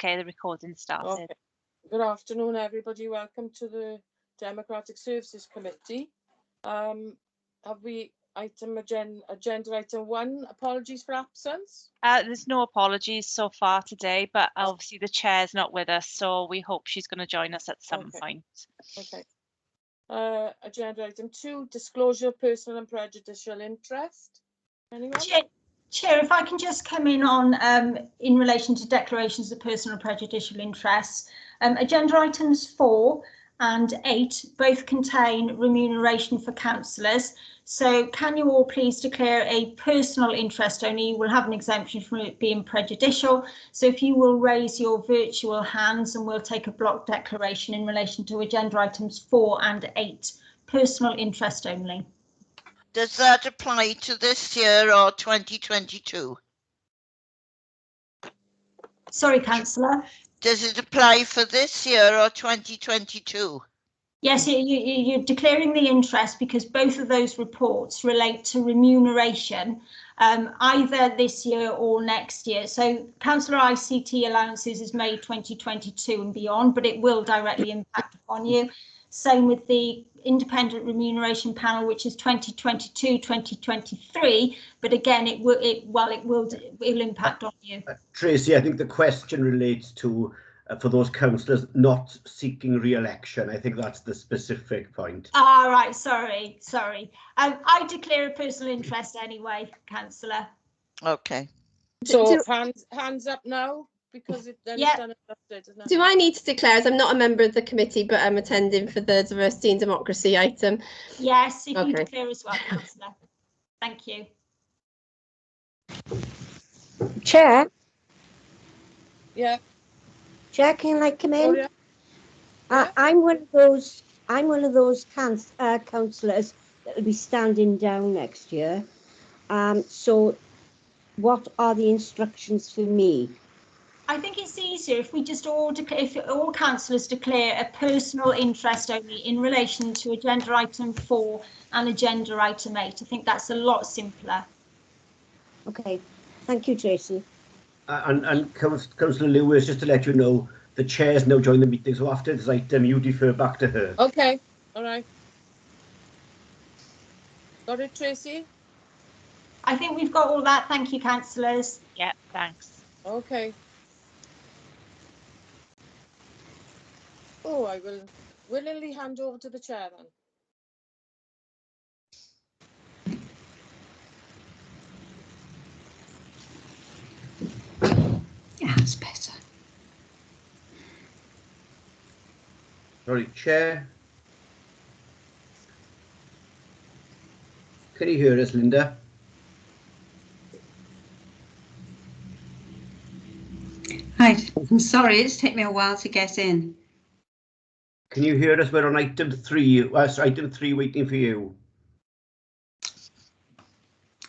Okay, the recording started. Okay. Good afternoon, everybody. Welcome to the Democratic Services Committee. Have we agenda item 1, apologies for absence? There's no apologies so far today, but obviously the chair's not with us, so we hope she's going to join us at some point. Okay. Agenda item 2, disclosure of personal and prejudicial interest. Anyone? Chair, if I can just come in on in relation to declarations of personal and prejudicial interests. Agenda items 4 and 8 both contain remuneration for councillors. So can you all please declare a personal interest only? You will have an exemption from it being prejudicial. So if you will raise your virtual hands and we'll take a block declaration in relation to agenda items 4 and 8. Personal interest only. Does that apply to this year or 2022? Sorry, Councillor. Does it apply for this year or 2022? Yes, you're declaring the interest because both of those reports relate to remuneration, either this year or next year. So Councillor ICT allowances is May 2022 and beyond, but it will directly impact upon you. Same with the independent remuneration panel, which is 2022-2023, but again, it will impact on you. Tracy, I think the question relates to for those councillors not seeking re-election. I think that's the specific point. Ah, right. Sorry. I declare a personal interest anyway, Councillor. Okay. So hands up now, because then it's done and dusted, isn't it? Do I need to declare, as I'm not a member of the committee, but I'm attending for the diversity and democracy item? Yes, if you declare as well, Councillor. Thank you. Chair? Yeah. Chair, can I come in? Oh, yeah. I'm one of those councillors that will be standing down next year. So what are the instructions for me? I think it's easier if we just all declare, if all councillors declare a personal interest only in relation to agenda item 4 and agenda item 8. I think that's a lot simpler. Okay, thank you, Tracy. And Councillor Lewis, just to let you know, the chair's now joined the meeting, so after this item, you defer back to her. Okay, all right. Got it, Tracy? I think we've got all that. Thank you, councillors. Yeah, thanks. Okay. Oh, I will willingly hand over to the chair then. Yeah, that's better. Sorry, Chair. Can you hear us, Linda? Right, I'm sorry, it's taken me a while to get in. Can you hear us? We're on item 3. Item 3 waiting for you.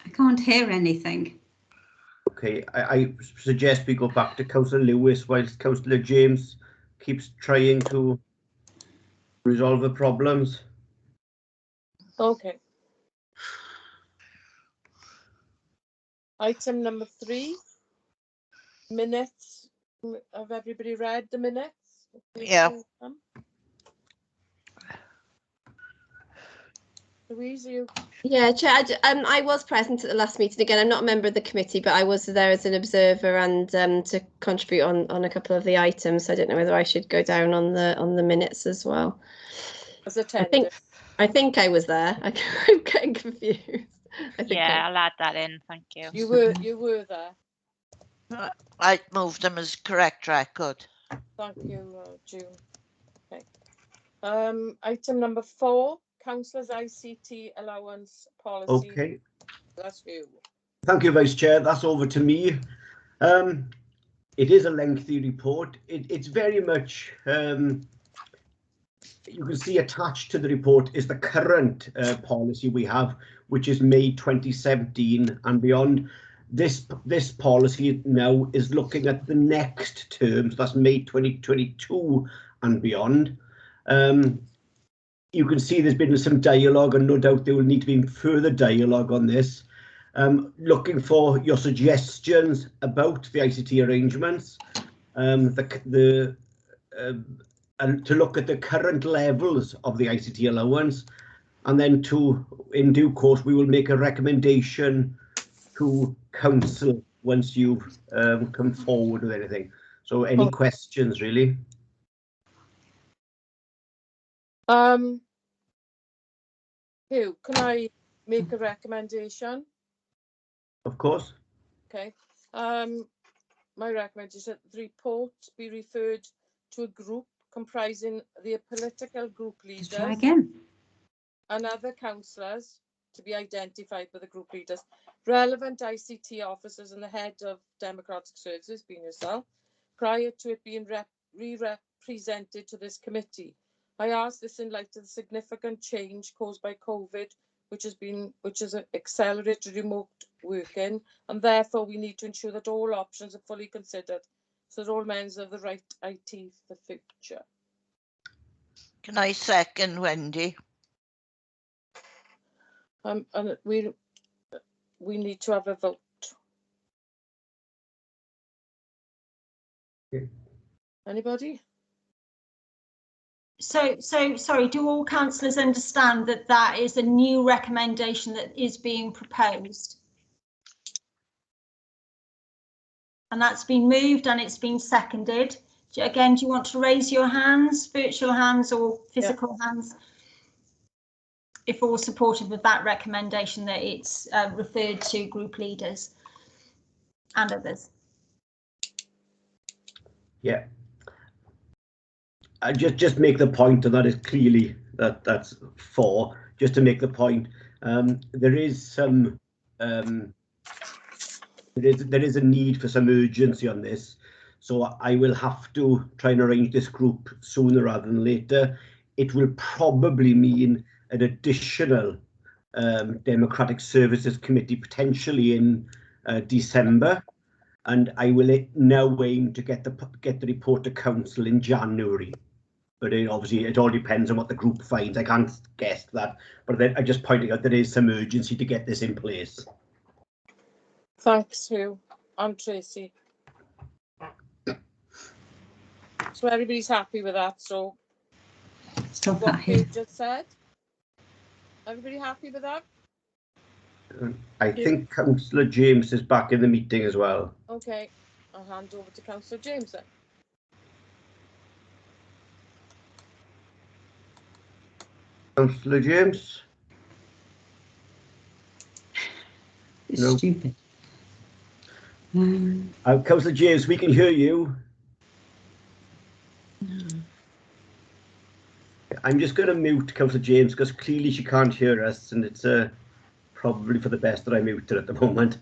I can't hear anything. Okay, I suggest we go back to Councillor Lewis whilst Councillor James keeps trying to resolve the problems. Okay. Item number 3, minutes. Have everybody read the minutes? Yeah. Louise, you? Yeah, Chair, I was present at the last meeting. Again, I'm not a member of the committee, but I was there as an observer and to contribute on a couple of the items. So I don't know whether I should go down on the minutes as well. As attendant. I think I was there. I'm getting confused. I'll add that in. Thank you. You were there. I moved them as correct record. Thank you, June. Okay. Item number 4, Councillors ICT allowance policy. Okay. That's you. Thank you, Vice Chair. That's over to me. It is a lengthy report. It's very much, you can see attached to the report is the current policy we have, which is May 2017 and beyond. This policy now is looking at the next terms, that's May 2022 and beyond. You can see there's been some dialogue, and no doubt there will need to be further dialogue on this. Looking for your suggestions about the ICT arrangements. and to look at the current levels of the ICT allowance, and then in due course, we will make a recommendation to council once you've come forward with anything. So any questions, really? Hugh, can I make a recommendation? Of course. Okay. My recommendation is that the report be referred to a group comprising the political group leaders Try again. and other councillors to be identified by the group leaders, relevant ICT officers and the head of democratic services, being yourself, prior to it being re-represented to this committee. I ask this in light of the significant change caused by COVID, which has accelerated remote working, and therefore we need to ensure that all options are fully considered so that all members have the right IT for the future. Can I second, Wendy? And we need to have a vote. Okay. Anybody? So sorry, do all councillors understand that that is a new recommendation that is being proposed? And that's been moved and it's been seconded. Again, do you want to raise your hands, virtual hands or physical hands? If all supportive of that recommendation, that it's referred to group leaders and others. Yeah. I just make the point, and that is clearly that's for, just to make the point. There is some there is a need for some urgency on this, so I will have to try and arrange this group sooner rather than later. It will probably mean an additional Democratic Services Committee potentially in December, and I will now aim to get the report to council in January. But obviously it all depends on what the group finds. I can't guess that, but then I just pointing out there is some urgency to get this in place. Thanks, Hugh. I'm Tracy. So everybody's happy with that. So Stop what that here. Hugh just said. Everybody happy with that? I think Councillor James is back in the meeting as well. Okay, I'll hand over to Councillor James then. Councillor James? It's No. stupid. Councillor James, we can hear you. I'm just going to mute Councillor James because clearly she can't hear us, and it's probably for the best that I mute her at the moment.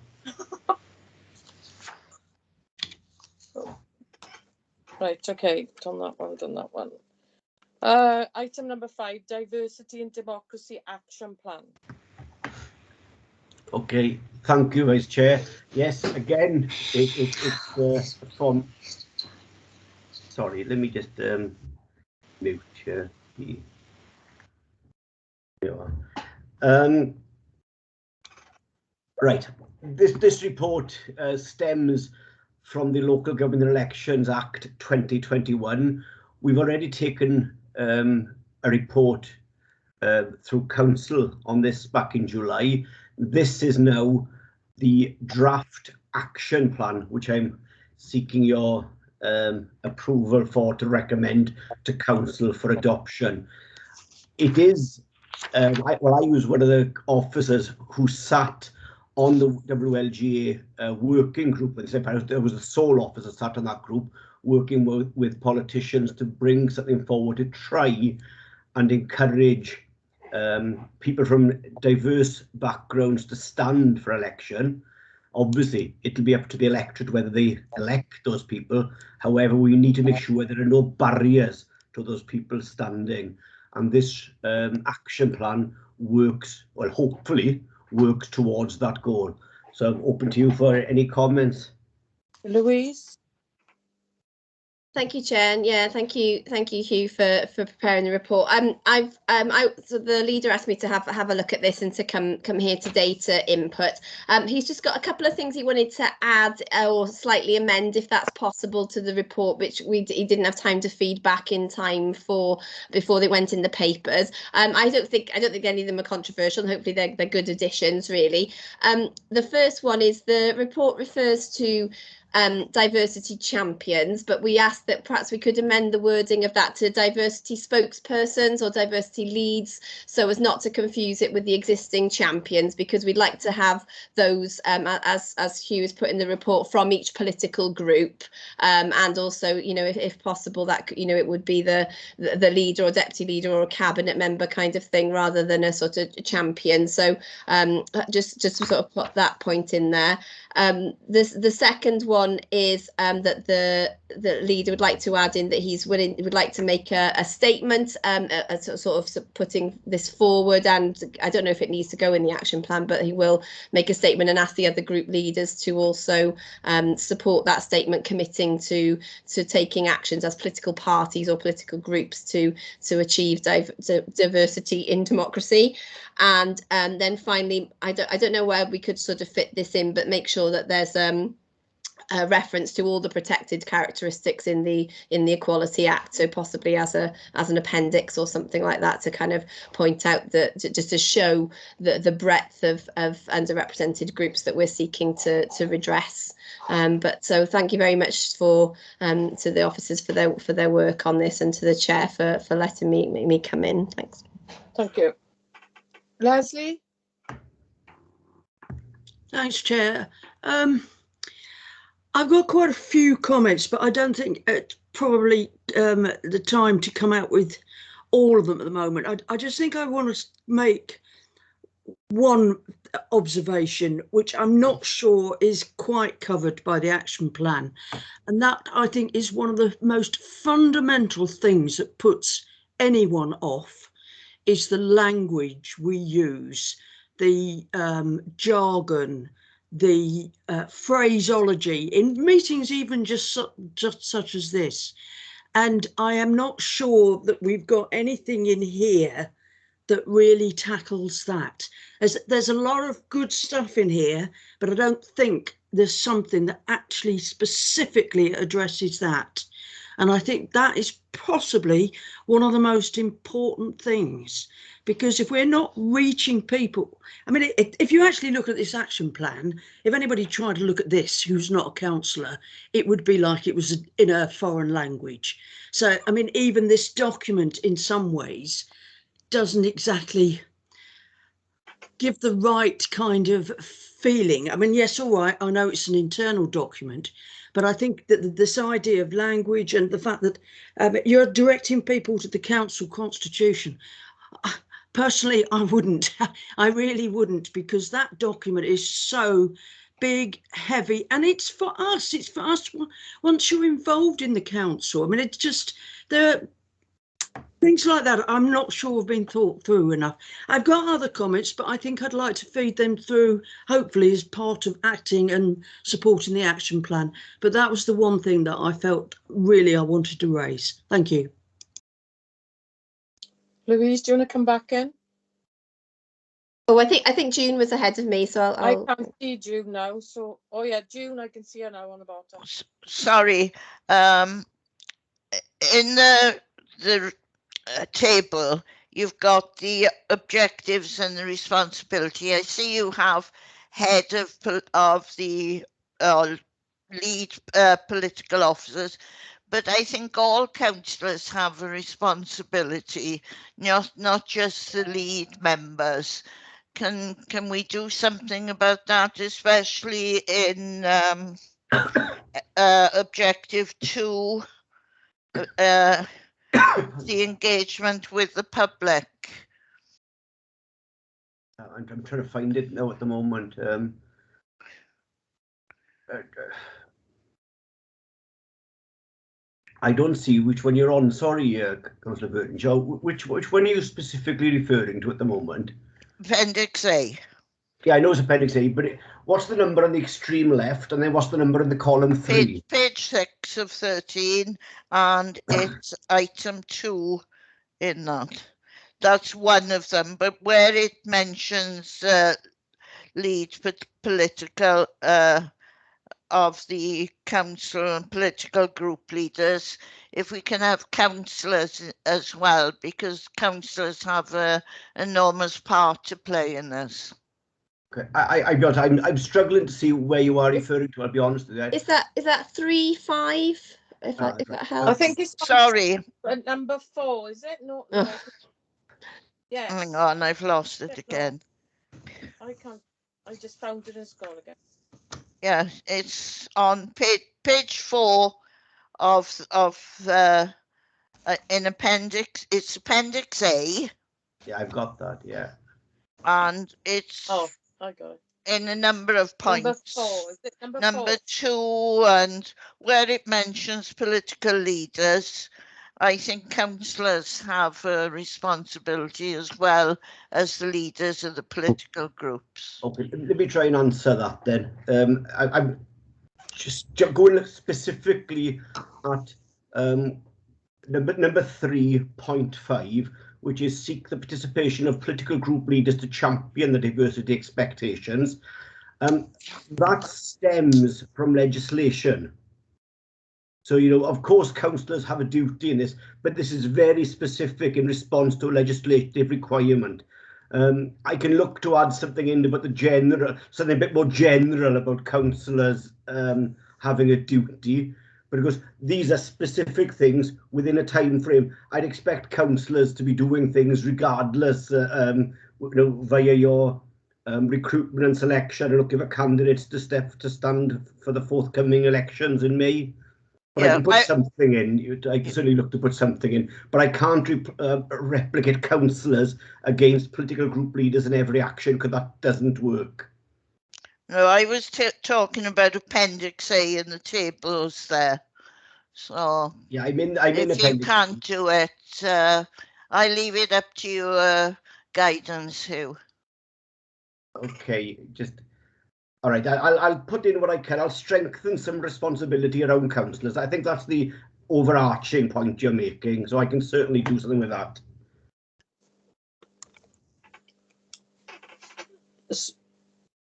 Right, okay, done that one. Item number 5, Diversity and Democracy Action Plan. Okay, thank you, Vice Chair. Yes, again, it's from. Sorry, let me just mute here. Right, this report stems from the Local Government Elections Act 2021. We've already taken a report through council on this back in July. This is now the draft action plan, which I'm seeking your approval for to recommend to council for adoption. It is, I was one of the officers who sat on the WLGA working group. There was a sole officer sat on that group working with politicians to bring something forward to try and encourage people from diverse backgrounds to stand for election. Obviously, it'll be up to the electorate whether they elect those people. However, we need to make sure there are no barriers to those people standing. And this action plan works, well, hopefully works towards that goal. So I'm open to you for any comments. Louise? Thank you, Chair. And yeah, thank you, Hugh, for preparing the report. So the leader asked me to have a look at this and to come here today to input. He's just got a couple of things he wanted to add or slightly amend, if that's possible, to the report, which he didn't have time to feed back in time for before they went in the papers. I don't think any of them are controversial. And hopefully they're good additions, really. The first one is the report refers to diversity champions, but we asked that perhaps we could amend the wording of that to diversity spokespersons or diversity leads, so as not to confuse it with the existing champions, because we'd like to have those, as Hugh has put in the report, from each political group, and also, you know, if possible, that, you know, it would be the leader or deputy leader or a cabinet member kind of thing, rather than a sort of champion. So just to sort of put that point in there. The second one is that the leader would like to add in that would like to make a statement, sort of putting this forward, and I don't know if it needs to go in the action plan, but he will make a statement and ask the other group leaders to also support that statement, committing to taking actions as political parties or political groups to achieve diversity in democracy. And then finally, I don't know where we could sort of fit this in, but make sure that there's a reference to all the protected characteristics in the Equality Act, so possibly as an appendix or something like that, to kind of point out that, just to show the breadth of underrepresented groups that we're seeking to redress. But so thank you very much to the officers for their work on this, and to the chair for letting me come in. Thanks. Thank you. Leslie? Thanks, Chair. I've got quite a few comments, but I don't think it's probably the time to come out with all of them at the moment. I just think I want to make one observation, which I'm not sure is quite covered by the action plan. And that, I think, is one of the most fundamental things that puts anyone off, is the language we use, the jargon, the phraseology in meetings, even just such as this. And I am not sure that we've got anything in here that really tackles that. There's a lot of good stuff in here, but I don't think there's something that actually specifically addresses that. And I think that is possibly one of the most important things, because if we're not reaching people, I mean, if you actually look at this action plan, if anybody tried to look at this who's not a councillor, it would be like it was in a foreign language. So, I mean, even this document in some ways doesn't exactly give the right kind of feeling. I mean, yes, all right, I know it's an internal document, but I think that this idea of language and the fact that you're directing people to the council constitution, personally, I wouldn't. I really wouldn't, because that document is so big, heavy, and it's for us. It's for us once you're involved in the council. I mean, it's just there. Things like that, I'm not sure have been thought through enough. I've got other comments, but I think I'd like to feed them through, hopefully, as part of acting and supporting the action plan. But that was the one thing that I felt really I wanted to raise. Thank you. Louise, do you want to come back in? Oh, I think June was ahead of me, so I'll... I can't see June now. So, oh yeah, June, I can see her now on the bottom. Sorry, in the table, you've got the objectives and the responsibility. I see you have head of the lead political officers, but I think all councillors have a responsibility, not just the lead members. Can we do something about that, especially in objective 2? The engagement with the public. I'm trying to find it now at the moment. I don't see which one you're on. Sorry, Councillor Burton-Shaw. Which one are you specifically referring to at the moment? Appendix A. Yeah, I know it's Appendix A, but what's the number on the extreme left, and then what's the number in the column 3? Page 6 of 13, and it's item 2 in that. That's one of them, but where it mentions lead political of the council and political group leaders, if we can have councillors as well, because councillors have an enormous part to play in this. Okay, I'm struggling to see where you are referring to. I'll be honest with you. Is that 3-5? If that helps. I think it's Sorry. number 4, is it? No. Yeah. Hang on, I've lost it again. I can't. I just found it and it's gone again. Yeah, it's on page 4 of in appendix. It's Appendix A. Yeah, I've got that. Yeah. And it's I got it. in a number of points. Number 4, is it number 2, and where it mentions political leaders, I think councillors have a responsibility as well as the leaders of the political groups. Okay, let me try and answer that then. I'm just going specifically at number 3.5, which is seek the participation of political group leaders to champion the diversity expectations. That stems from legislation. So, you know, of course, councillors have a duty in this, but this is very specific in response to a legislative requirement. I can look to add something in about something a bit more general about councillors having a duty, but because these are specific things within a time frame, I'd expect councillors to be doing things regardless, you know, via your recruitment and selection, and looking for candidates to stand for the forthcoming elections in May. But yeah, I can put something in. I can certainly look to put something in, but I can't replicate councillors against political group leaders in every action, because that doesn't work. No, I was talking about Appendix A in the tables there. So yeah, I'm in if you can't do it, I leave it up to your guidance, Hugh. Okay, just all right. I'll put in what I can. I'll strengthen some responsibility around councillors. I think that's the overarching point you're making, so I can certainly do something with that.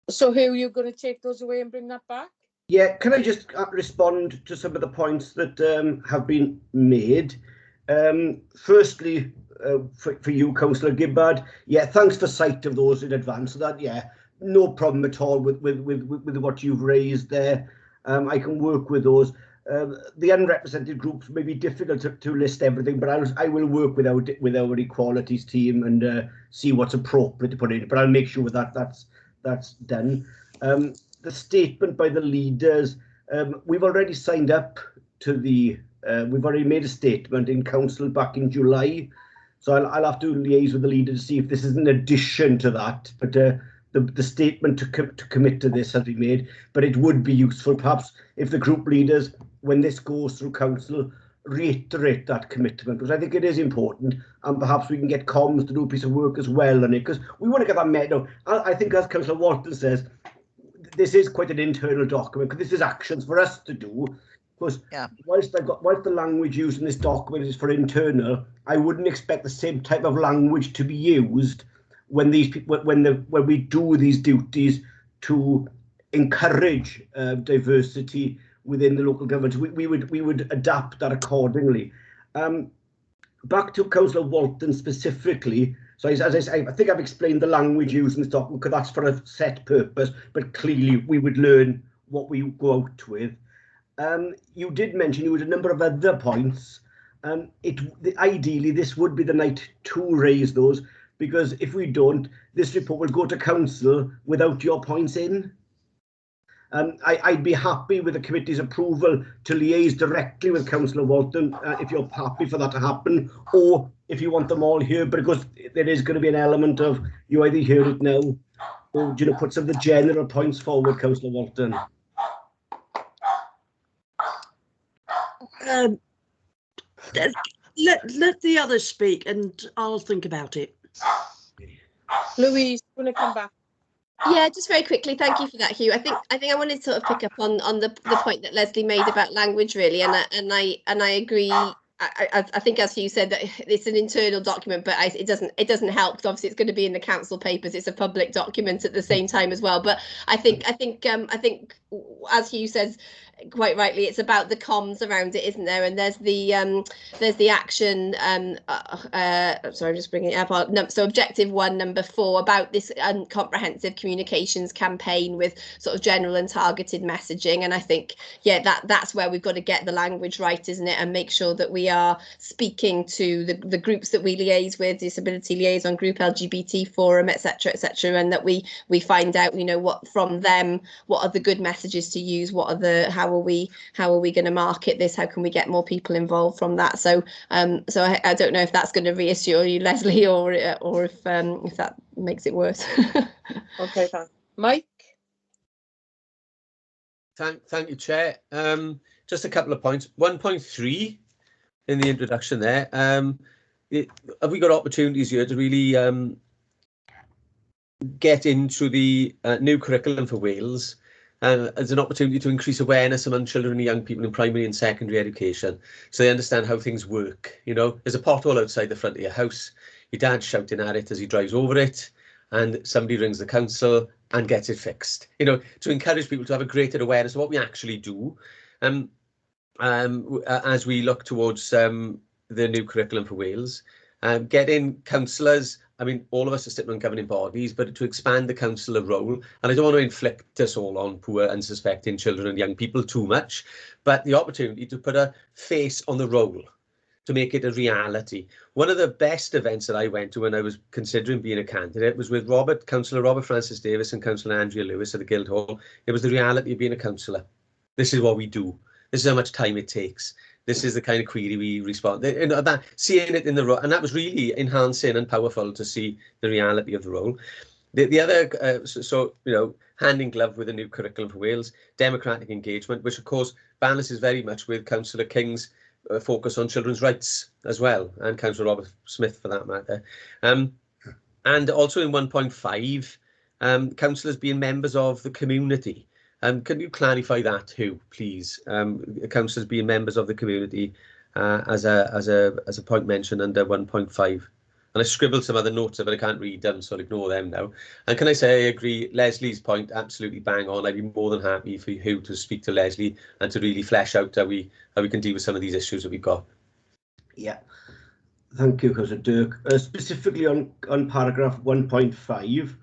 So Hugh, you're going to take those away and bring that back? Yeah, can I just respond to some of the points that have been made? Firstly, for you, Councillor Gibbard, yeah, thanks for sight of those in advance. So that, yeah, no problem at all with what you've raised there. I can work with those. The unrepresented groups may be difficult to list everything, but I will work with our equalities team and see what's appropriate to put in. But I'll make sure that's done. The statement by the leaders, we've already signed up to the. We've already made a statement in council back in July, so I'll have to liaise with the leader to see if this is an addition to that. But the statement to commit to this has been made. But it would be useful, perhaps, if the group leaders, when this goes through council, reiterate that commitment, because I think it is important, and perhaps we can get comms to do a piece of work as well on it, because we want to get that met. No, I think, as Councillor Walton says, this is quite an internal document, because this is actions for us to do. Because whilst the language used in this document is for internal, I wouldn't expect the same type of language to be used when we do these duties to encourage diversity within the local government. We would adapt that accordingly. Back to Councillor Walton specifically. So as I say, I think I've explained the language used in this document, because that's for a set purpose, but clearly we would learn what we go out with. You did mention you had a number of other points. Ideally, this would be the night to raise those, because if we don't, this report will go to council without your points in. I'd be happy with the committee's approval to liaise directly with Councillor Walton if you're happy for that to happen, or if you want them all here, because there is going to be an element of you either hear it now or put some of the general points forward, Councillor Walton. Let the others speak, and I'll think about it. Louise, going to come back. Yeah, just very quickly, thank you for that, Hugh. I think I wanted to sort of pick up on the point that Leslie made about language, really, and I agree. I think, as Hugh said, that it's an internal document, but it doesn't help, because obviously it's going to be in the council papers. It's a public document at the same time as well. But I think as Hugh says quite rightly, it's about the comms around it, isn't there? And there's the action. Sorry, I'm just bringing it up. So objective 1, number 4, about this comprehensive communications campaign with sort of general and targeted messaging. And I think, yeah, that's where we've got to get the language right, isn't it? And make sure that we are speaking to the groups that we liaise with, Disability Liaison Group, LGBT Forum, etc., and that we find out, you know, what from them, what are the good messages to use, how are we going to market this, how can we get more people involved from that. So I don't know if that's going to reassure you, Leslie, or if that makes it worse. Okay, thanks. Mike? Thank you, Chair. Just a couple of points. 1.3 in the introduction there. Have we got opportunities here to really get into the new curriculum for Wales as an opportunity to increase awareness among children and young people in primary and secondary education, so they understand how things work? You know, there's a pothole outside the front of your house, your dad's shouting at it as he drives over it, and somebody rings the council and gets it fixed. You know, to encourage people to have a greater awareness of what we actually do, as we look towards the new curriculum for Wales. Getting councillors, I mean, all of us are sitting on governing bodies, but to expand the councillor role, and I don't want to inflict us all on poor, unsuspecting children and young people too much, but the opportunity to put a face on the role, to make it a reality. One of the best events that I went to when I was considering being a candidate was with Councillor Robert Francis Davis and Councillor Andrea Lewis at the Guildhall. It was the reality of being a councillor. This is what we do. This is how much time it takes. This is the kind of query we respond. You know, that seeing it in the role, and that was really enhancing and powerful to see the reality of the role. The other, so you know, hand in glove with the new curriculum for Wales, democratic engagement, which of course balances very much with Councillor King's focus on children's rights as well, and Councillor Robert Smith for that matter. And also in 1.5, councillors being members of the community. Can you clarify that too, please? Councillors being members of the community as a point mentioned under 1.5. And I scribbled some other notes, but I can't read them, so I'll ignore them now. And can I say I agree, Leslie's point, absolutely bang on. I'd be more than happy for you to speak to Leslie and to really flesh out how we can deal with some of these issues that we've got. Yeah. Thank you, Councillor Dirk. Specifically on paragraph 1.5,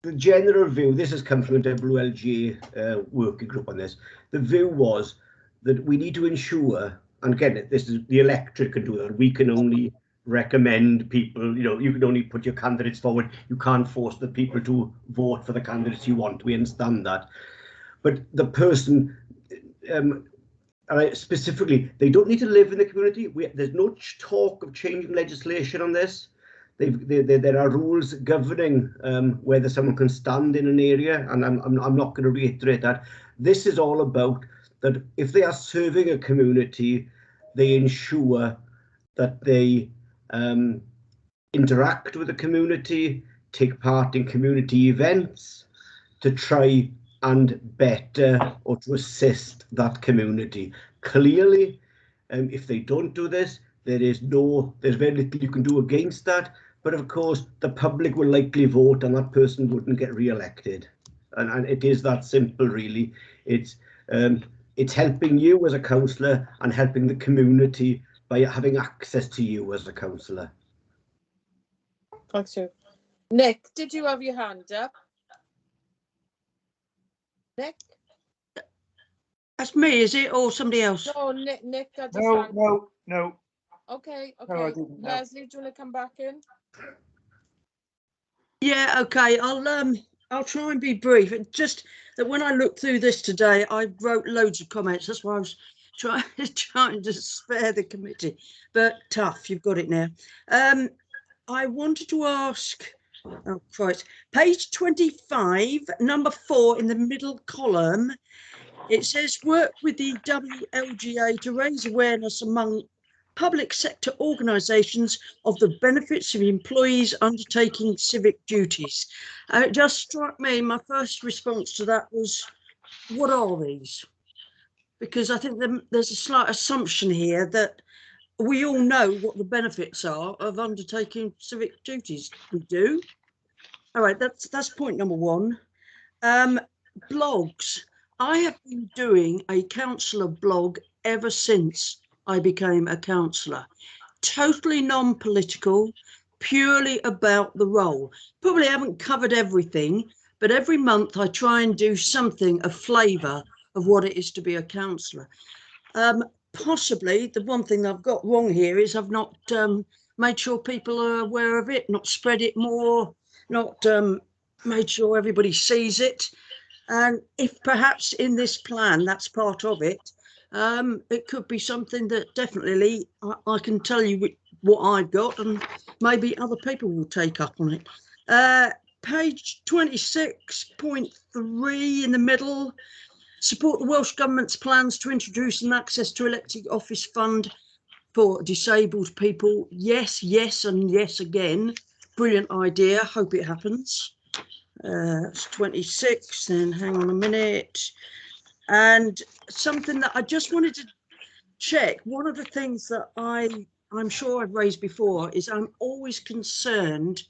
the general view, this has come from the WLG working group on this, the view was that we need to ensure, and again, this is the electorate can do that, we can only recommend people, you know, you can only put your candidates forward, you can't force the people to vote for the candidates you want, we understand that. But the person, specifically, they don't need to live in the community. There's no talk of changing legislation on this. There are rules governing whether someone can stand in an area, and I'm not going to reiterate that. This is all about that if they are serving a community, they ensure that they interact with the community, take part in community events to try and better or to assist that community. Clearly, if they don't do this, there's very little you can do against that. But of course, the public will likely vote and that person wouldn't get re-elected. And it is that simple, really. It's helping you as a councillor and helping the community by having access to you as a councillor. Thanks, you. Nick, did you have your hand up? Nick? That's me, is it, or somebody else? No, Nick had his No, hand. no. Okay. No, I didn't, no. Leslie, do you want to come back in? Yeah, okay. I'll try and be brief. It's just that when I looked through this today, I wrote loads of comments. That's why I was trying to spare the committee. But tough, you've got it now. I wanted to ask, oh Christ, page 25, number 4 in the middle column. It says work with the WLGA to raise awareness among public sector organisations of the benefits of employees undertaking civic duties. It just struck me, my first response to that was, what are these? Because I think there's a slight assumption here that we all know what the benefits are of undertaking civic duties. We do. All right, that's point number one. Blogs. I have been doing a councillor blog ever since I became a councillor. Totally non-political, purely about the role. Probably haven't covered everything, but every month I try and do something, a flavour of what it is to be a councillor. Possibly the one thing I've got wrong here is I've not made sure people are aware of it, not spread it more, not made sure everybody sees it. And if perhaps in this plan that's part of it, it could be something that definitely I can tell you what I've got, and maybe other people will take up on it. Page 26.3 in the middle. Support the Welsh Government's plans to introduce an access to elected office fund for disabled people. Yes, yes, and yes again. Brilliant idea. Hope it happens. It's 26. Then hang on a minute. And something that I just wanted to check. One of the things that I'm sure I've raised before is I'm always concerned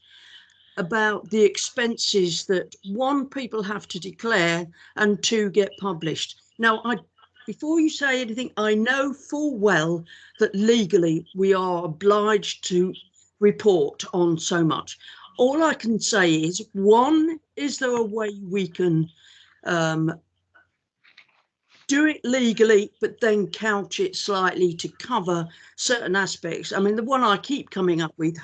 about the expenses that, one, people have to declare, and two, get published. Now, before you say anything, I know full well that legally we are obliged to report on so much. All I can say is, one, is there a way we can do it legally, but then couch it slightly to cover certain aspects? I mean, the one I keep coming up with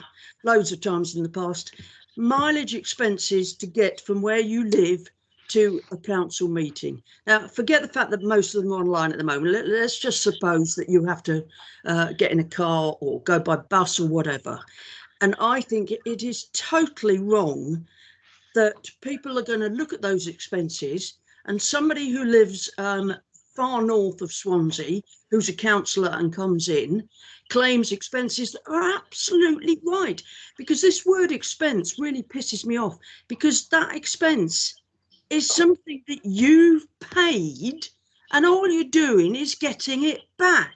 loads of times in the past, mileage expenses to get from where you live to a council meeting. Now, forget the fact that most of them are online at the moment. Let's just suppose that you have to get in a car or go by bus or whatever. And I think it is totally wrong that people are going to look at those expenses, and somebody who lives far north of Swansea, who's a councillor and comes in, claims expenses that are absolutely right. Because this word expense really pisses me off, because that expense is something that you've paid and all you're doing is getting it back.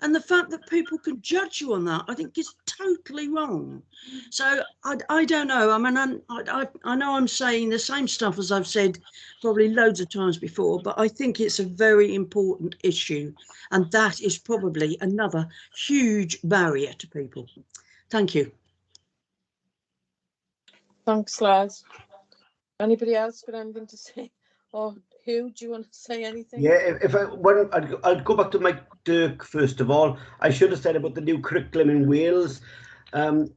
And the fact that people can judge you on that, I think, is totally wrong. So I don't know. I mean, I know I'm saying the same stuff as I've said probably loads of times before, but I think it's a very important issue. And that is probably another huge barrier to people. Thank you. Thanks, Les. Anybody else got anything to say? Or Hugh, do you want to say anything? Yeah, I'll go back to Mike Dirk first of all. I should have said about the new curriculum in Wales. I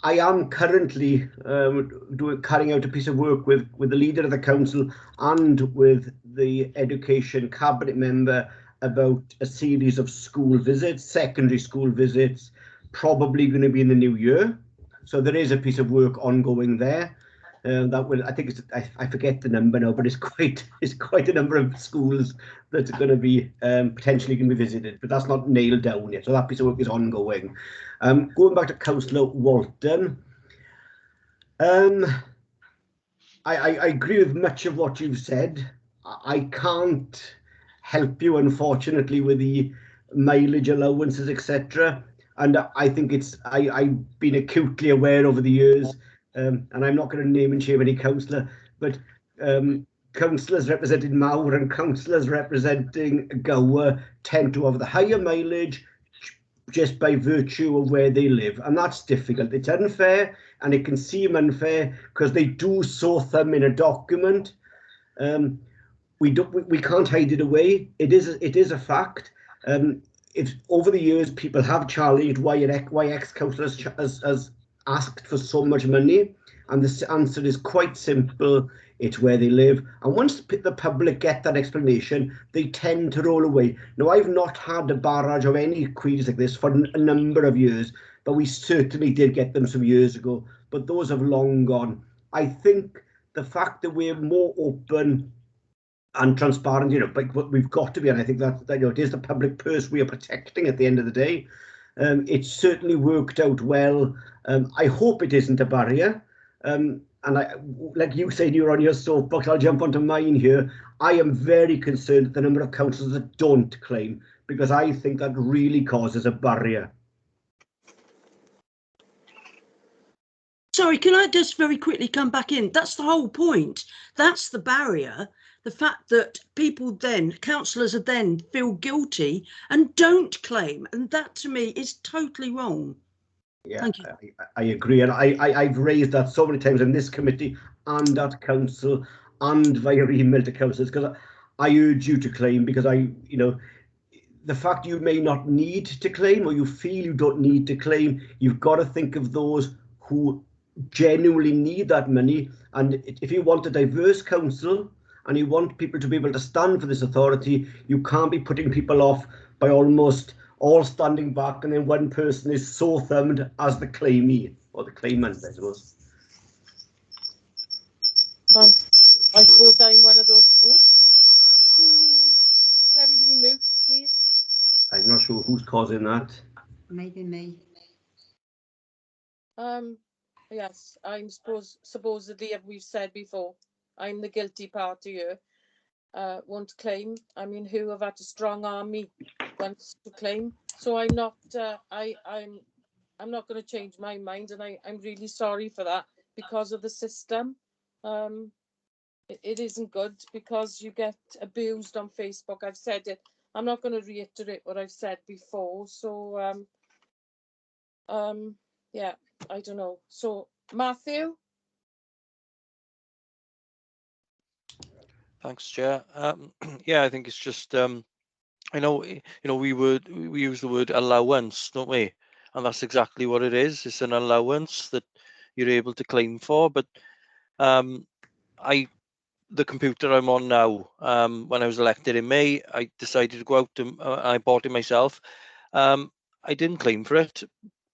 am currently carrying out a piece of work with the leader of the council and with the education cabinet member about a series of school visits, secondary school visits, probably going to be in the new year. So there is a piece of work ongoing there. That will, I think it's, I forget the number now, but it's quite a number of schools that are going to be potentially going to be visited, but that's not nailed down yet. So that piece of work is ongoing. Going back to Councillor Walton, I agree with much of what you've said. I can't help you, unfortunately, with the mileage allowances, etc. And I think I've been acutely aware over the years. And I'm not going to name and shame any councillor, but councillors representing Mawr and councillors representing Gower tend to have the higher mileage just by virtue of where they live, and that's difficult. It's unfair, and it can seem unfair because they do sow thumb in a document. We can't hide it away. It is a fact. If over the years people have challenged why ex-councillors has asked for so much money, and the answer is quite simple: it's where they live. And once the public get that explanation, they tend to roll away. Now, I've not had a barrage of any queries like this for a number of years, but we certainly did get them some years ago, but those have long gone. I think the fact that we're more open and transparent, but we've got to be, and I think that it is the public purse we are protecting at the end of the day. It's certainly worked out well. I hope it isn't a barrier. And like you said, you're on your soapbox, I'll jump onto mine here. I am very concerned at the number of councillors that don't claim, because I think that really causes a barrier. Sorry, can I just very quickly come back in? That's the whole point. That's the barrier. The fact that people then, councillors, are then feel guilty and don't claim. And that to me is totally wrong. Yeah, Thank you. I agree. And I've raised that so many times in this committee and at council and via email to councillors, because I urge you to claim, because the fact you may not need to claim, or you feel you don't need to claim, you've got to think of those who genuinely need that money. And if you want a diverse council and you want people to be able to stand for this authority, you can't be putting people off by almost all standing back and then one person is so thumbed as the claimee, or the claimant, I suppose. I suppose I'm one of those. Everybody move, please. I'm not sure who's causing that. Maybe me. Yes, I'm supposedly, as we've said before, I'm the guilty party here. Won't claim. I mean, who have had to strong arm me once to claim? So I'm not. I'm not going to change my mind, and I'm really sorry for that, because of the system. It isn't good, because you get abused on Facebook. I've said it. I'm not going to reiterate what I've said before. So yeah, I don't know. So Matthew. Thanks, Chair. Yeah, I think it's just I know we use the word allowance, don't we? And that's exactly what it is. It's an allowance that you're able to claim for. But the computer I'm on now, when I was elected in May, I decided to go out and I bought it myself. I didn't claim for it,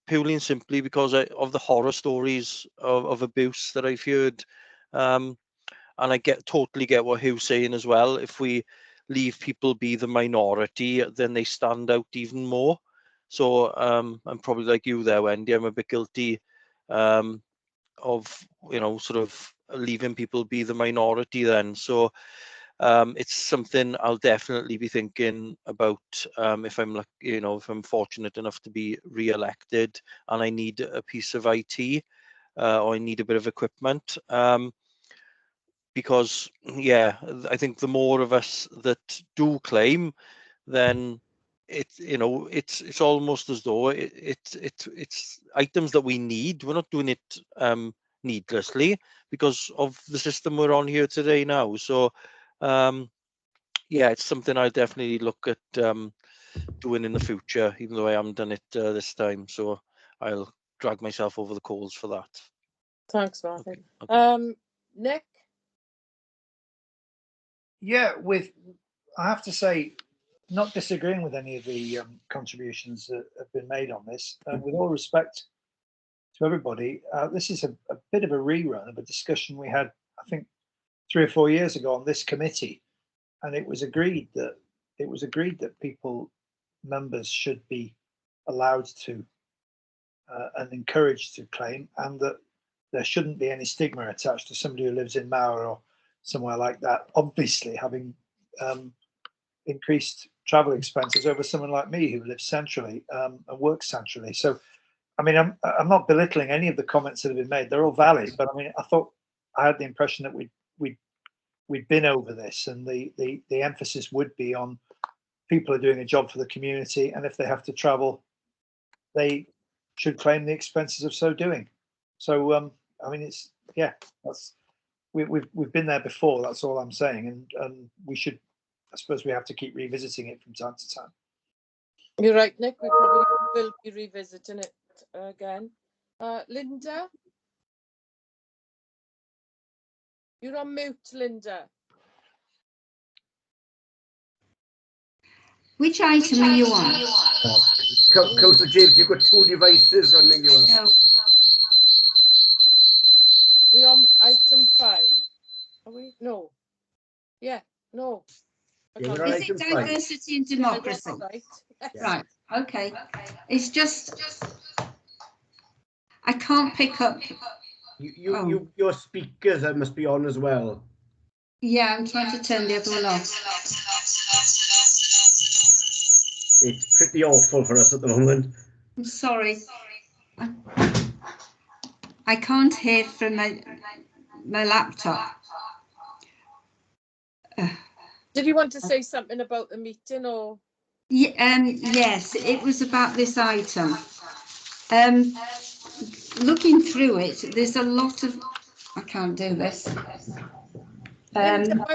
purely and simply because of the horror stories of abuse that I've heard. And I totally get what Hugh's saying as well. If we leave people be the minority, then they stand out even more. So I'm probably like you there, Wendy. I'm a bit guilty of sort of leaving people be the minority then. So it's something I'll definitely be thinking about if I'm if I'm fortunate enough to be re-elected and I need a piece of IT or I need a bit of equipment. Because yeah, I think the more of us that do claim, then it's almost as though it's items that we need. We're not doing it needlessly because of the system we're on here today now. So yeah, it's something I definitely look at doing in the future, even though I haven't done it this time. So I'll drag myself over the coals for that. Thanks, Martin. Okay. Nick. Yeah, I have to say, not disagreeing with any of the contributions that have been made on this. With all respect to everybody, this is a bit of a rerun of a discussion we had, I think, 3 or 4 years ago on this committee, and it was agreed that members should be allowed to and encouraged to claim, and that there shouldn't be any stigma attached to somebody who lives in Mauer or somewhere like that, obviously having increased travel expenses over someone like me who lives centrally and works centrally. So, I mean, I'm not belittling any of the comments that have been made. They're all valid, but I mean, I had the impression that we'd been over this, and the emphasis would be on people are doing a job for the community, and if they have to travel, they should claim the expenses of so doing. So, I mean, we've been there before. That's all I'm saying, and we should. I suppose we have to keep revisiting it from time to time. You're right, Nick. We probably will be revisiting it again. Linda, you're on mute, Linda. Which item are you on? Councillor James, you've got 2 devices running you up. No. We're on item 5. Are we? No. Yeah. No. Yeah, we're on Is it item 5. diversity and democracy? Right. Right, okay. It's just, I can't pick up. Your speakers must be on as well. Yeah, I'm trying to turn the other one off. It's pretty awful for us at the moment. I'm sorry. I can't hear from my laptop. Did you want to say something about the meeting or? Yeah, yes, it was about this item. Looking through it, there's a lot of. I can't do this. Linda,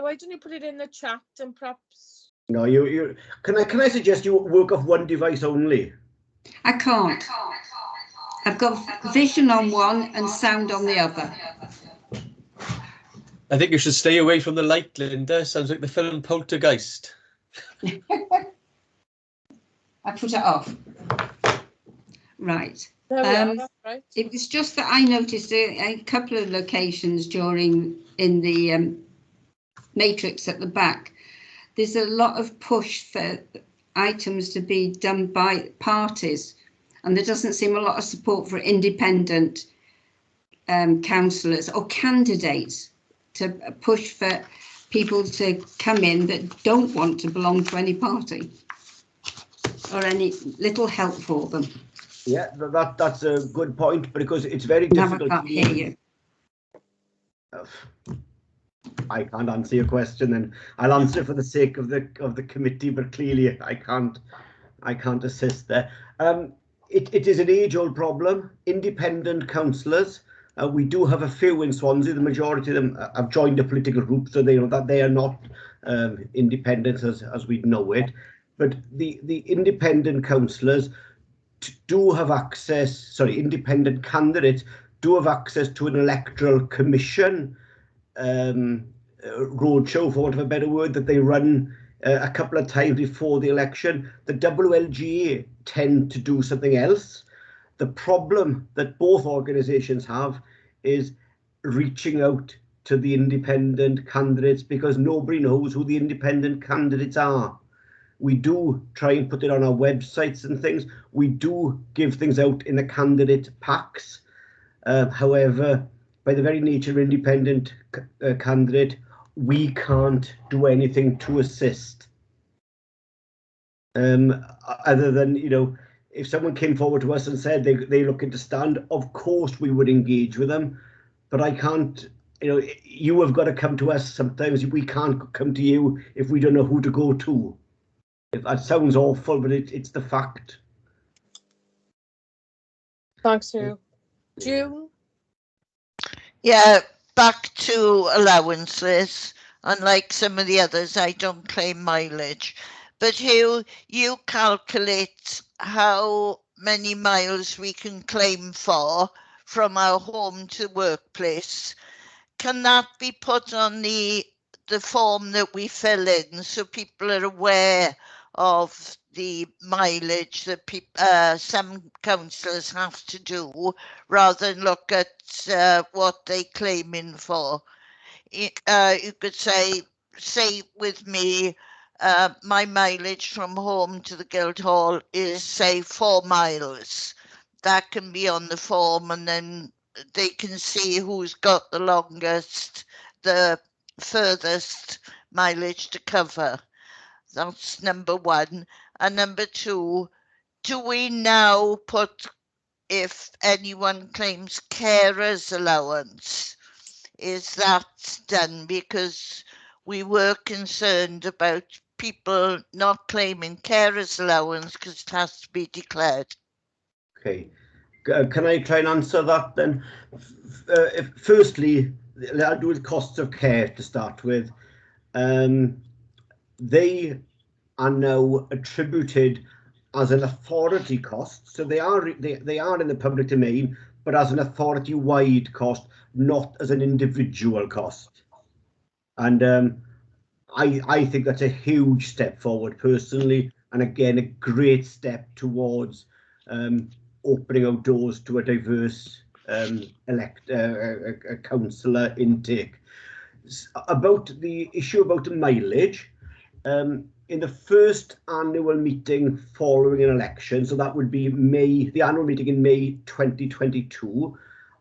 why don't you put it in the chat and perhaps? No, you can I suggest you work off one device only? I can't. I've got vision on one and sound on the other. I think you should stay away from the light, Linda. Sounds like the film Poltergeist. I put it off. Right. There we are, that's right. It was just that I noticed a couple of locations in the matrix at the back. There's a lot of push for items to be done by parties, and there doesn't seem a lot of support for independent councillors or candidates to push for people to come in that don't want to belong to any party or any little help for them. Yeah, that's a good point, because it's very difficult. I can't hear you. I can't answer your question, and I'll answer for the sake of the committee, but clearly I can't assist there. It is an age-old problem. Independent councillors, we do have a few in Swansea. The majority of them have joined a political group, so they know that they are not independent as we know it. But the independent councillors do have access. Sorry, independent candidates do have access to an electoral commission roadshow, for want of a better word, that they run a couple of times before the election. The WLGA tend to do something else. The problem that both organisations have is reaching out to the independent candidates, because nobody knows who the independent candidates are. We do try and put it on our websites and things. We do give things out in the candidate packs. However, by the very nature of independent candidate, we can't do anything to assist. Other than, if someone came forward to us and said they're looking to stand, of course we would engage with them. But I can't, you have got to come to us. Sometimes we can't come to you if we don't know who to go to. That sounds awful, but it's the fact. Thanks, Hugh. June? Yeah, back to allowances. Unlike some of the others, I don't claim mileage. But Hugh, you calculate how many miles we can claim for from our home to workplace. Can that be put on the form that we fill in, so people are aware of the mileage that some councillors have to do, rather than look at what they're claiming for? You could say with me, my mileage from home to the Guildhall is, say, 4 miles. That can be on the form, and then they can see who's got the longest, the furthest mileage to cover. That's number one. And number two, do we now put, if anyone claims carer's allowance, is that done? Because we were concerned about people not claiming carer's allowance because it has to be declared. Okay. Can I try and answer that then? Firstly, I'll do with costs of care to start with. They are now attributed as an authority cost, so they are in the public domain, but as an authority-wide cost, not as an individual cost. And I think that's a huge step forward personally, and again a great step towards opening our doors to a diverse councillor intake. About the issue about the mileage, in the first annual meeting following an election, so that would be the annual meeting in May 2022,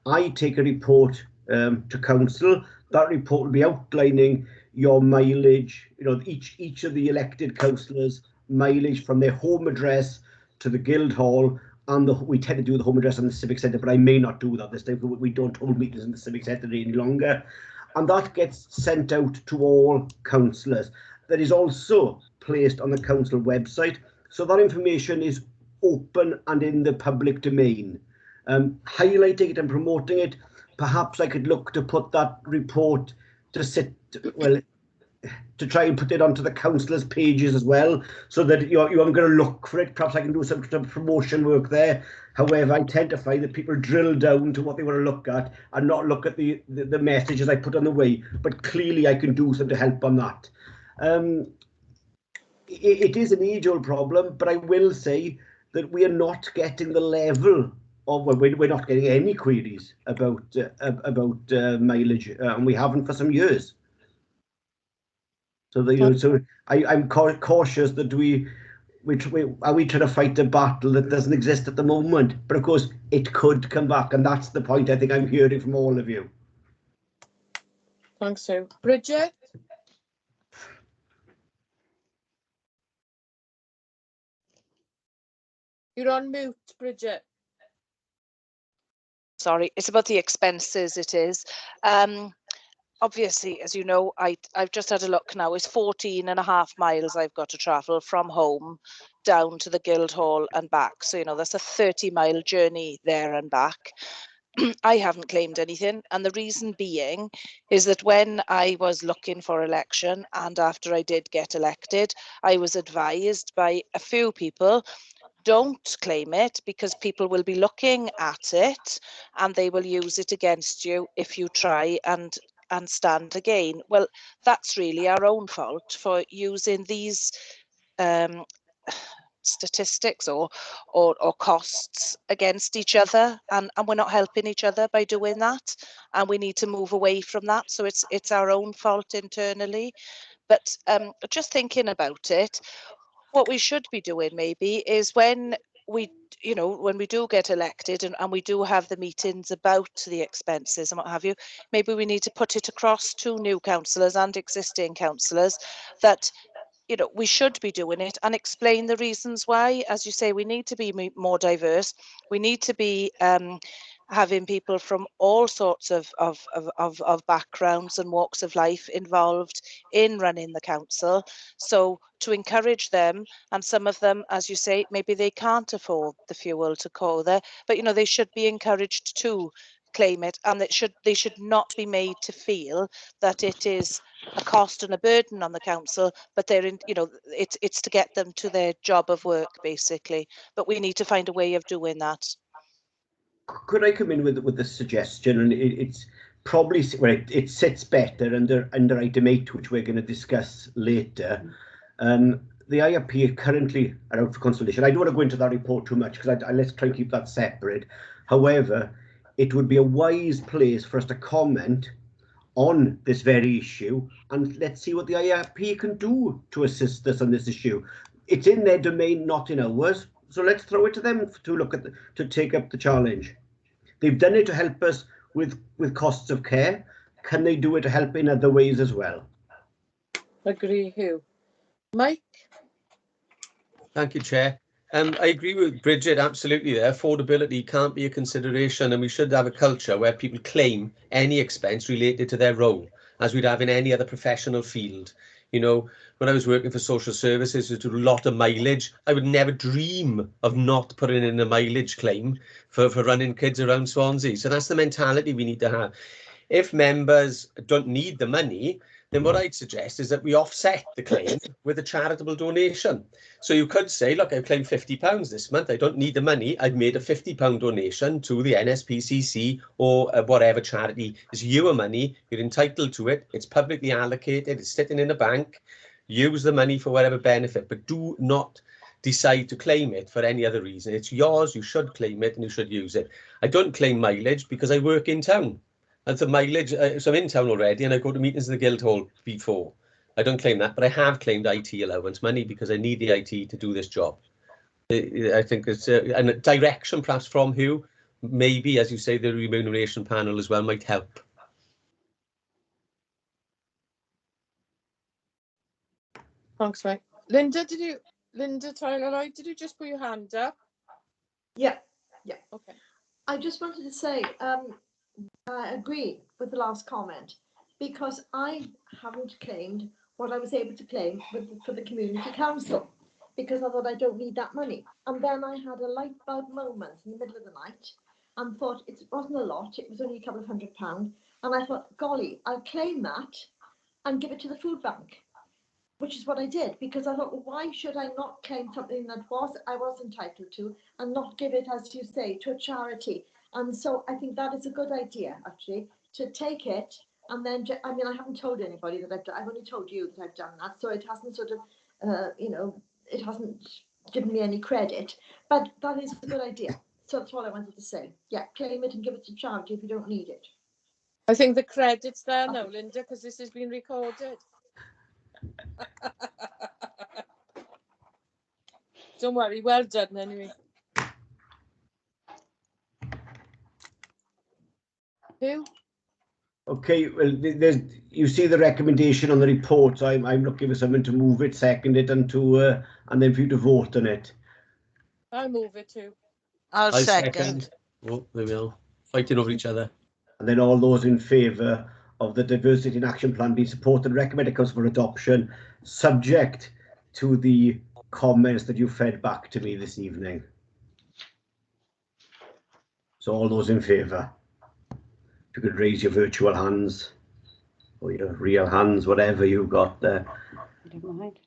I take a report to council. That report will be outlining your mileage, each of the elected councillors' mileage from their home address to the Guildhall, and we tend to do the home address in the Civic Centre, but I may not do that this time because we don't hold meetings in the Civic Centre any longer. And that gets sent out to all councillors. That is also placed on the council website, so that information is open and in the public domain. Highlighting it and promoting it, perhaps I could look to put that report to try and put it onto the councillors' pages as well, so that you aren't going to look for it. Perhaps I can do some promotion work there. However, I tend to find that people drill down to what they want to look at and not look at the messages I put on the way. But clearly I can do something to help on that. It is an age-old problem, but I will say that we are not getting the level of, well, we're not getting any queries about mileage, and we haven't for some years. So, I'm cautious that we trying to fight a battle that doesn't exist at the moment. But of course, it could come back, and that's the point I think I'm hearing from all of you. Thanks, Sue. Bridget? You're on mute, Bridget. Sorry, it's about the expenses, it is. Obviously, as you know, I've just had a look now, it's 14.5 miles I've got to travel from home down to the Guildhall and back. So, that's a 30-mile journey there and back. I haven't claimed anything, and the reason being is that when I was looking for election and after I did get elected, I was advised by a few people, don't claim it because people will be looking at it and they will use it against you if you try and stand again. Well, that's really our own fault for using these statistics or costs against each other, and we're not helping each other by doing that, and we need to move away from that. So it's our own fault internally. But just thinking about it, what we should be doing maybe is when we do get elected and we do have the meetings about the expenses and what have you, maybe we need to put it across to new councillors and existing councillors that we should be doing it and explain the reasons why. As you say, we need to be more diverse. We need to be having people from all sorts of backgrounds and walks of life involved in running the council. So to encourage them, and some of them, as you say, maybe they can't afford the fuel to go there, but they should be encouraged to claim it, and they should not be made to feel that it is a cost and a burden on the council, but it's to get them to their job of work basically. But we need to find a way of doing that. Could I come in with a suggestion? And it's probably, well, it sits better under item 8, which we're going to discuss later. The IRP are currently out for consultation. I don't want to go into that report too much because let's try and keep that separate. However, it would be a wise place for us to comment on this very issue, and let's see what the IRP can do to assist us on this issue. It's in their domain, not in ours. So let's throw it to them to look at to take up the challenge. They've done it to help us with costs of care. Can they do it to help in other ways as well? Agree, Hugh. Mike? Thank you, Chair. I agree with Bridget, absolutely. Affordability can't be a consideration, and we should have a culture where people claim any expense related to their role, as we'd have in any other professional field. When I was working for social services, we did a lot of mileage. I would never dream of not putting in a mileage claim for running kids around Swansea. So that's the mentality we need to have. If members don't need the money, then what I'd suggest is that we offset the claim with a charitable donation. So you could say, look, I've claimed £50 this month. I don't need the money. I've made a £50 donation to the NSPCC or whatever charity. It's your money. You're entitled to it. It's publicly allocated. It's sitting in a bank. Use the money for whatever benefit, but do not decide to claim it for any other reason. It's yours. You should claim it and you should use it. I don't claim mileage because I work in town. And so mileage, so I'm in town already and I go to meetings in the Guildhall before. I don't claim that, but I have claimed IT allowance money because I need the IT to do this job. I think it's and a direction perhaps from Hugh, maybe, as you say, the remuneration panel as well might help. Thanks, mate. Linda, Tyler, did you just put your hand up? Yeah. Okay. I just wanted to say, I agree with the last comment because I haven't claimed what I was able to claim for the community council because I thought I don't need that money. And then I had a light bulb moment in the middle of the night and thought it wasn't a lot, it was only a couple of £100. And I thought, golly, I'll claim that and give it to the food bank, which is what I did, because I thought, well, why should I not claim something that I was entitled to and not give it, as you say, to a charity? And so I think that is a good idea, actually, to take it and then, I mean, I haven't told anybody that I've only told you that I've done that, so it hasn't sort of, it hasn't given me any credit, but that is a good idea. So that's all I wanted to say. Yeah, claim it and give it to charity if you don't need it. I think the credit's there now, Linda, because this has been recorded. Don't worry, well done anyway. Who? Okay, well, you see the recommendation on the report. So I'm looking for someone to move it, second it, and then for you to vote on it. I'll move it too. I'll second. Oh, there we are, fighting over each other. And then all those in favour of the Diversity in Action Plan being supported and recommended Council for adoption, subject to the comments that you fed back to me this evening. So all those in favour, if you could raise your virtual hands or your real hands, whatever you've got there. I don't mind.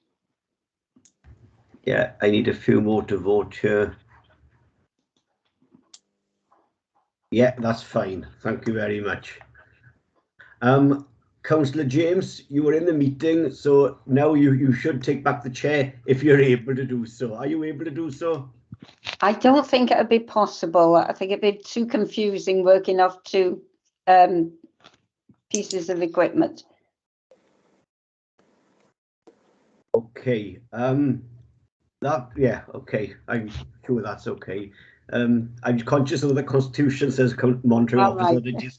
Yeah, I need a few more to vote here. Yeah, that's fine. Thank you very much. Councillor James, you were in the meeting, so now you should take back the chair if you're able to do so. Are you able to do so? I don't think it would be possible. I think it'd be too confusing working off two pieces of equipment. Okay. Okay. I'm sure that's okay. I'm conscious of the Constitution says monitoring officer. Right.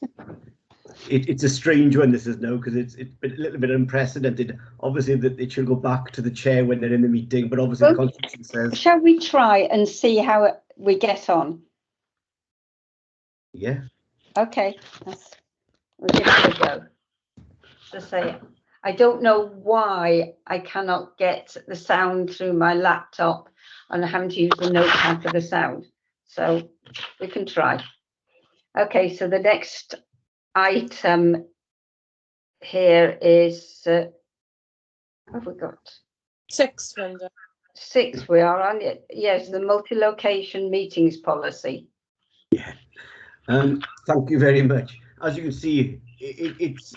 It's a strange one, this is now, because it's a little bit unprecedented. Obviously, that it should go back to the chair when they're in the meeting, but obviously the Constitution says. Shall we try and see how we get on? Yeah. Okay, we'll give it a go. Just say it. I don't know why I cannot get the sound through my laptop and I'm having to use the notepad for the sound. So we can try. Okay, so the next item here is, what have we got? 6, Linda. 6 we are on it. Yes, the multi-location meetings policy. Yeah. Thank you very much. As you can see, it's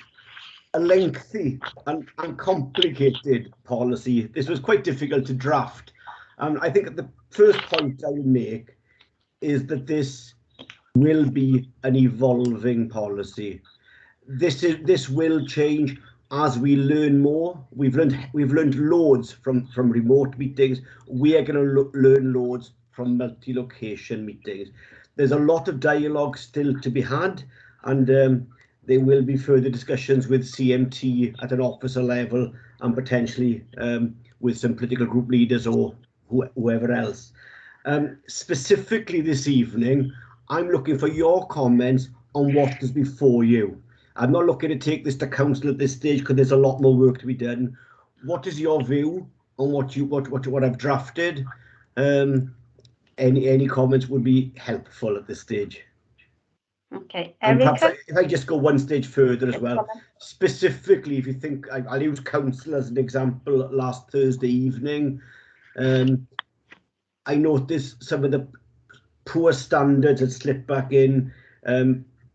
a lengthy and complicated policy. This was quite difficult to draft. I think the first point I would make is that this will be an evolving policy. This will change as we learn more. We've learned loads from remote meetings. We are going to learn loads from multi-location meetings. There's a lot of dialogue still to be had, and there will be further discussions with CMT at an officer level and potentially with some political group leaders or whoever else. Specifically this evening, I'm looking for your comments on what is before you. I'm not looking to take this to council at this stage because there's a lot more work to be done. What is your view on what I've drafted? Any comments would be helpful at this stage. Okay, and perhaps Erica? if I just go one stage further as well, specifically if you think, I'll use council as an example. Last Thursday evening, I noticed some of the poor standards had slipped back in,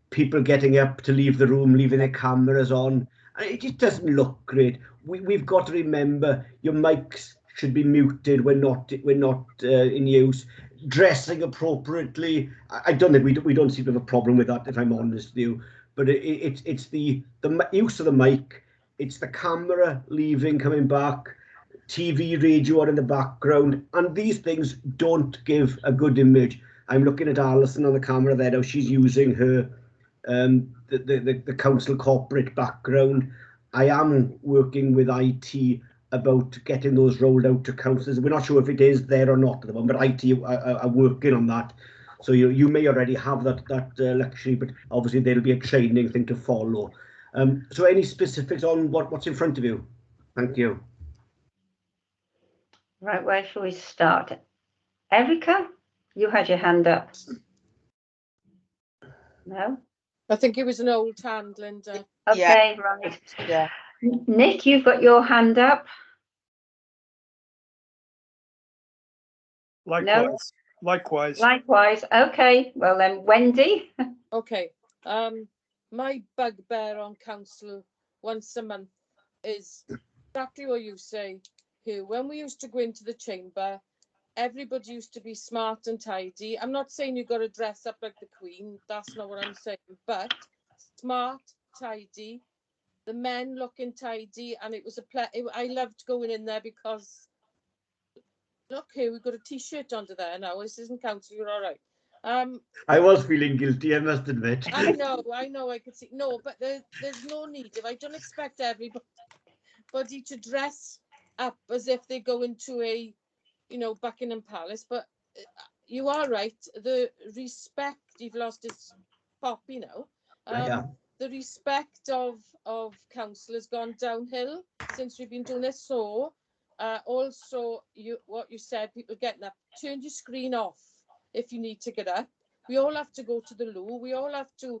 people getting up to leave the room, leaving their cameras on, and it just doesn't look great. We've got to remember your mics should be muted when not in use. Dressing appropriately, I don't think we don't seem to have a problem with that, if I'm honest with you. But it's the use of the mic it's the camera leaving, coming back, TV, radio on in the background, and these things don't give a good image. I'm looking at Alison on the camera there now. She's using her the council corporate background. I am working with IT about getting those rolled out to councillors. We're not sure if it is there or not at the moment, but IT are working on that. So you may already have that luxury, but obviously there'll be a training thing to follow. So any specifics on what's in front of you? Thank you. Right, where shall we start? Erica, you had your hand up. No? I think it was an old hand, Linda. Okay, Yeah. right. Yeah. Nick, you've got your hand up. Likewise. Likewise. Likewise. Okay. Well then, Wendy. Okay. My bugbear on council once a month is exactly what you say, Hugh. When we used to go into the chamber, everybody used to be smart and tidy. I'm not saying you've got to dress up like the Queen. That's not what I'm saying. But smart, tidy, the men looking tidy, and it was I loved going in there because look here, we've got a t-shirt under there now. This isn't council. You're all right. I was feeling guilty, I must admit. I know, I could see. No, but there's no need. If I don't expect everybody to dress up as if they go into a, Buckingham Palace, but you are right. The respect, you've lost his poppy now. The respect of council has gone downhill since we've been doing this. So also, what you said, people getting up, turn your screen off if you need to get up. We all have to go to the loo. We all have to,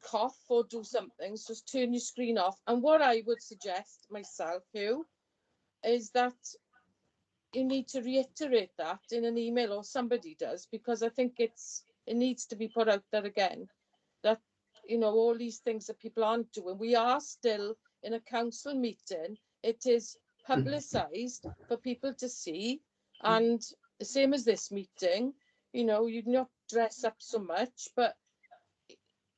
cough or do something. So just turn your screen off. And what I would suggest myself, Hugh, is that you need to reiterate that in an email, or somebody does, because I think it needs to be put out there again, that, all these things that people aren't doing. We are still in a council meeting. It is publicised for people to see. And the same as this meeting, you'd not dress up so much, but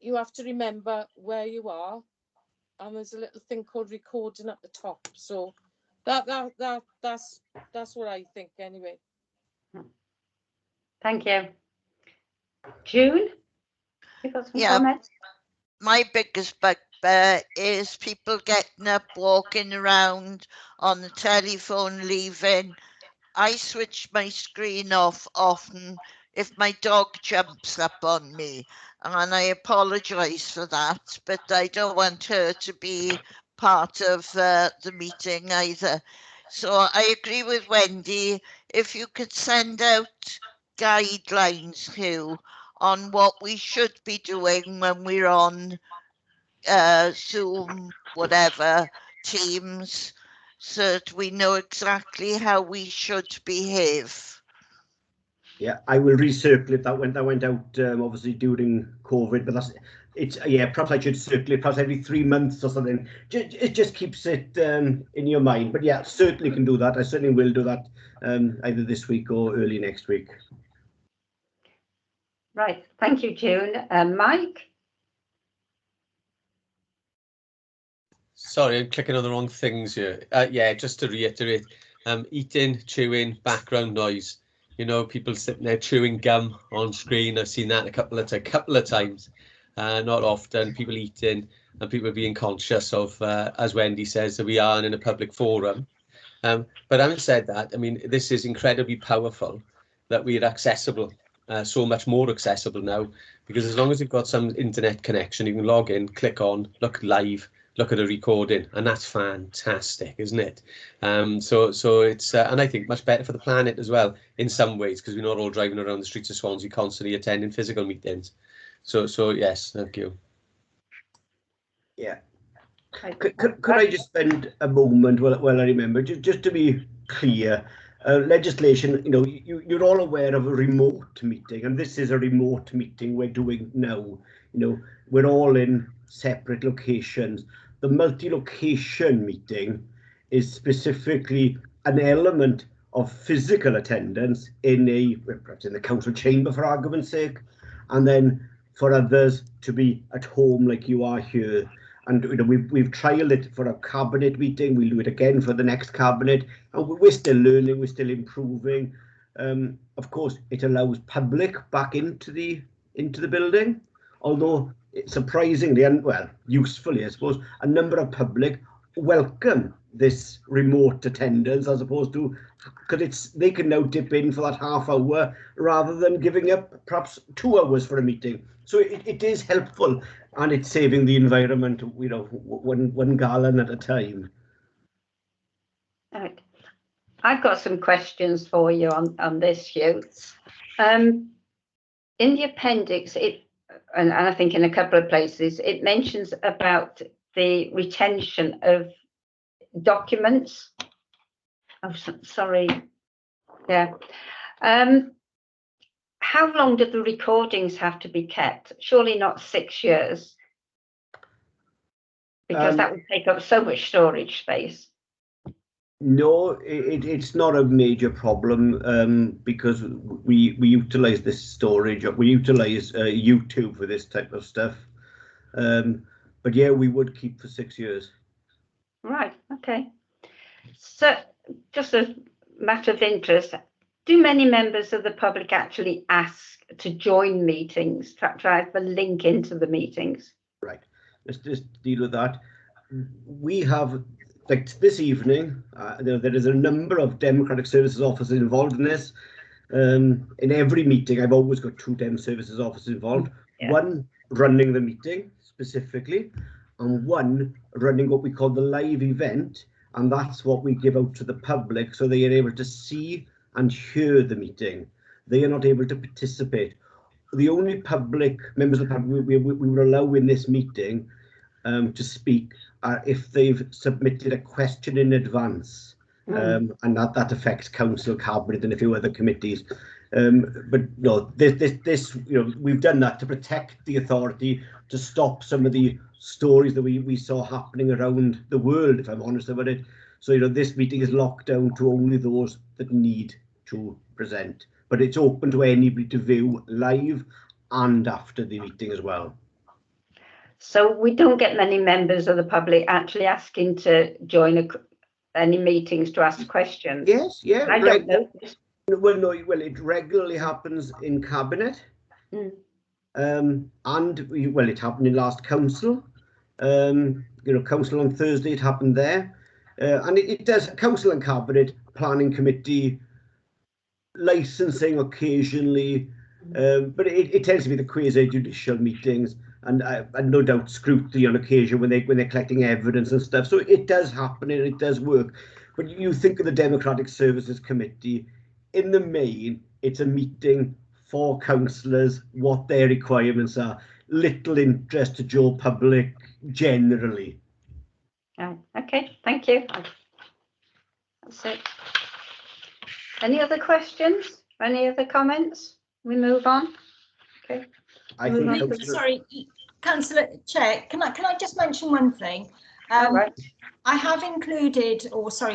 you have to remember where you are. And there's a little thing called recording at the top. So that's what I think anyway. Thank you. June, you got some comments? My biggest bugbear is people getting up, walking around on the telephone, leaving. I switch my screen off often if my dog jumps up on me, and I apologise for that, but I don't want her to be part of the meeting either. So I agree with Wendy. If you could send out guidelines, Hugh, on what we should be doing when we're on Zoom, whatever, Teams, so that we know exactly how we should behave. Yeah, I will recirculate that. That went out obviously during COVID, but perhaps I should circulate perhaps every 3 months or something. It just keeps it in your mind. But yeah, certainly can do that. I certainly will do that either this week or early next week. Right, thank you, June. Mike? Sorry, I'm clicking on the wrong things here. Yeah, just to reiterate, eating, chewing, background noise. People sitting there chewing gum on screen. I've seen that a couple of times. Not often. People eating and people being conscious of, as Wendy says, that we are in a public forum. But having said that, I mean, this is incredibly powerful that we're accessible, so much more accessible now, because as long as you've got some internet connection, you can log in, click on, look live, look at a recording, and that's fantastic, isn't it? So it's and I think much better for the planet as well in some ways, because we're not all driving around the streets of Swansea constantly attending physical meetings. So yes, thank you. Yeah. Could I just spend a moment while I remember, just to be clear, legislation, you're all aware of a remote meeting, and this is a remote meeting we're doing now. We're all in separate locations. The multi-location meeting is specifically an element of physical attendance perhaps in the council chamber, for argument's sake, and then for others to be at home like you are here. And we've trialed it for a cabinet meeting. We'll do it again for the next cabinet, and we're still learning. We're still improving. Of course, it allows public back into the building, although surprisingly and well, usefully, I suppose, a number of public welcome this remote attendance as opposed to, because they can now dip in for that half hour rather than giving up perhaps 2 hours for a meeting. So it is helpful, and it's saving the environment, one gallon at a time. Right. I've got some questions for you on this, Hugh. In the appendix, and I think in a couple of places, it mentions about the retention of documents. Oh, sorry. Yeah. How long do the recordings have to be kept? Surely not 6 years, because that would take up so much storage space. No, it's not a major problem because we utilize this storage. We utilize YouTube for this type of stuff. But yeah, we would keep for 6 years. Right. Okay. So, just a matter of interest, do many members of the public actually ask to join meetings, try the link into the meetings? Right. Let's just deal with that. We have, like this evening, there is a number of Democratic Services officers involved in this. In every meeting, I've always got 2 Dem Services officers involved. Yeah. One running the meeting specifically, and one running what we call the live event, and that's what we give out to the public so they are able to see and hear the meeting. They are not able to participate. The only public members of the public we will allow in this meeting to speak are if they've submitted a question in advance, and that affects council, cabinet, and a few other committees. But no, this we've done that to protect the authority, to stop some of the stories that we saw happening around the world, if I'm honest about it. So this meeting is locked down to only those that need to present, but it's open to anybody to view live and after the meeting as well. So we don't get many members of the public actually asking to join any meetings to ask questions. Yes, yeah. I don't know. Well, no, well, it regularly happens in cabinet, and it happened in last council. Council on Thursday, it happened there, and it does. Council and cabinet, planning committee, licensing occasionally, but it tends to be the quasi-judicial meetings, and no doubt scrutiny on occasion when they're collecting evidence and stuff. So it does happen and it does work. But you think of the Democratic Services Committee, in the main, it's a meeting for councillors, what their requirements are. Little interest to Joe public generally. Okay, thank you. That's it. Any other questions? Any other comments? We move on. Okay. Sorry, Councillor Chair, can I just mention one thing? Right. I have included,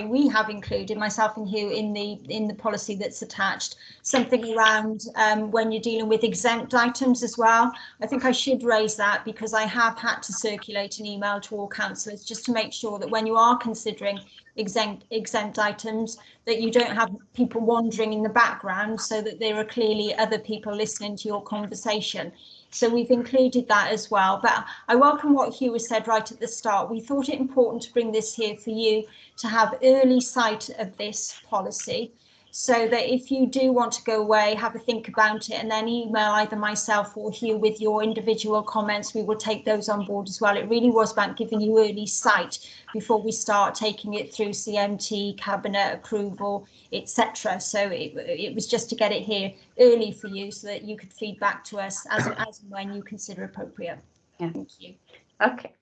we have included, myself and Hugh, in the policy that's attached, something around when you're dealing with exempt items as well. I think I should raise that because I have had to circulate an email to all councillors just to make sure that when you are considering exempt items, that you don't have people wandering in the background, so that there are clearly other people listening to your conversation. So we've included that as well. But I welcome what Hugh has said right at the start. We thought it important to bring this here for you to have early sight of this policy, so that if you do want to go away, have a think about it, and then email either myself or Hugh with your individual comments, we will take those on board as well. It really was about giving you early sight before we start taking it through CMT, cabinet approval, etc. So it was just to get it here early for you so that you could feed back to us as and when you consider appropriate. Yeah. Thank you. Okay,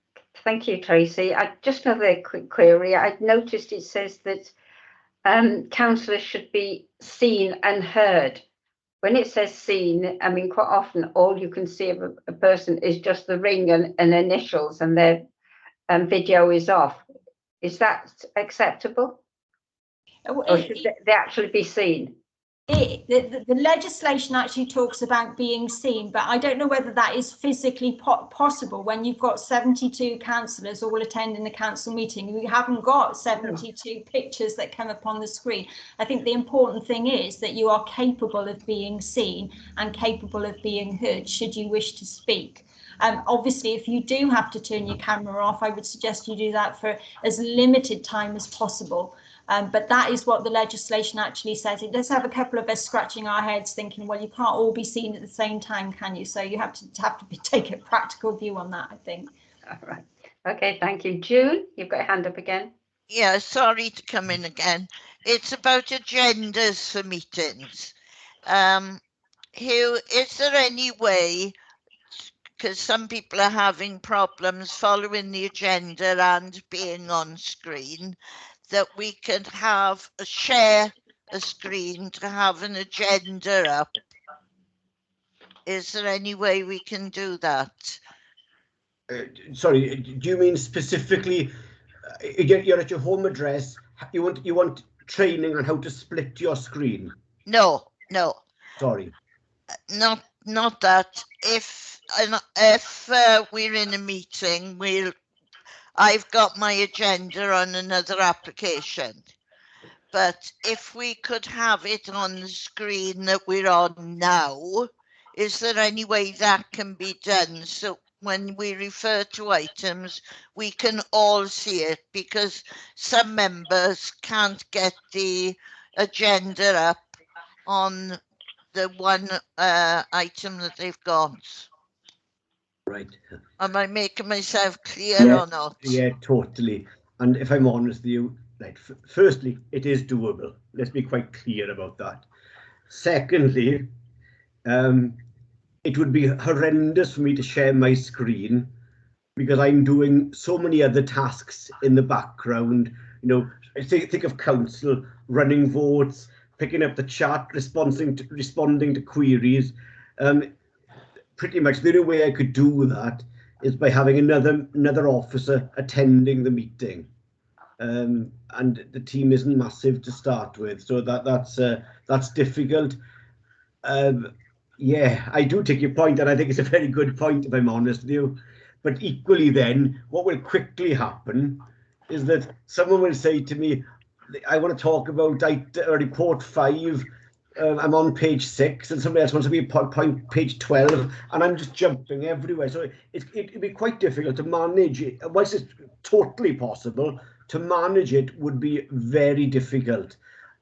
thank you, Tracy. Just another quick query. I've noticed it says that councillors should be seen and heard. When it says seen, I mean, quite often all you can see of a person is just the ring and initials, and their video is off. Is that acceptable? Or should they actually be seen? The legislation actually talks about being seen, but I don't know whether that is physically possible when you've got 72 councillors all attending the council meeting. We haven't got 72 pictures that come up on the screen. I think the important thing is that you are capable of being seen and capable of being heard should you wish to speak. Obviously, if you do have to turn your camera off, I would suggest you do that for as limited time as possible. But that is what the legislation actually says. It does have a couple of us scratching our heads thinking, well, you can't all be seen at the same time, can you? So you have to take a practical view on that, I think. All right. Okay, thank you. June, you've got your hand up again. Yeah, sorry to come in again. It's about agendas for meetings. Hugh, is there any way, because some people are having problems following the agenda and being on screen, that we can share a screen to have an agenda up? Is there any way we can do that? Sorry, do you mean specifically you're at your home address, you want training on how to split your screen? No. Sorry. Not that. If we're in a meeting, I've got my agenda on another application. But if we could have it on the screen that we're on now, is there any way that can be done? So when we refer to items, we can all see it, because some members can't get the agenda up on the one item that they've got. Right. Am I making myself clear or not? Yeah, totally. And if I'm honest with you, right, firstly, it is doable. Let's be quite clear about that. Secondly, it would be horrendous for me to share my screen because I'm doing so many other tasks in the background. You know, think of council, running votes, picking up the chat, responding to queries. Pretty much the only way I could do that is by having another officer attending the meeting. And the team isn't massive to start with, so that's difficult. Yeah, I do take your point, and I think it's a very good point, if I'm honest with you. But equally then, what will quickly happen is that someone will say to me, I want to talk about report 5, I'm on page 6, and somebody else wants to be page 12, and I'm just jumping everywhere. So it'd be quite difficult to manage it. Whilst it's totally possible, to manage it would be very difficult.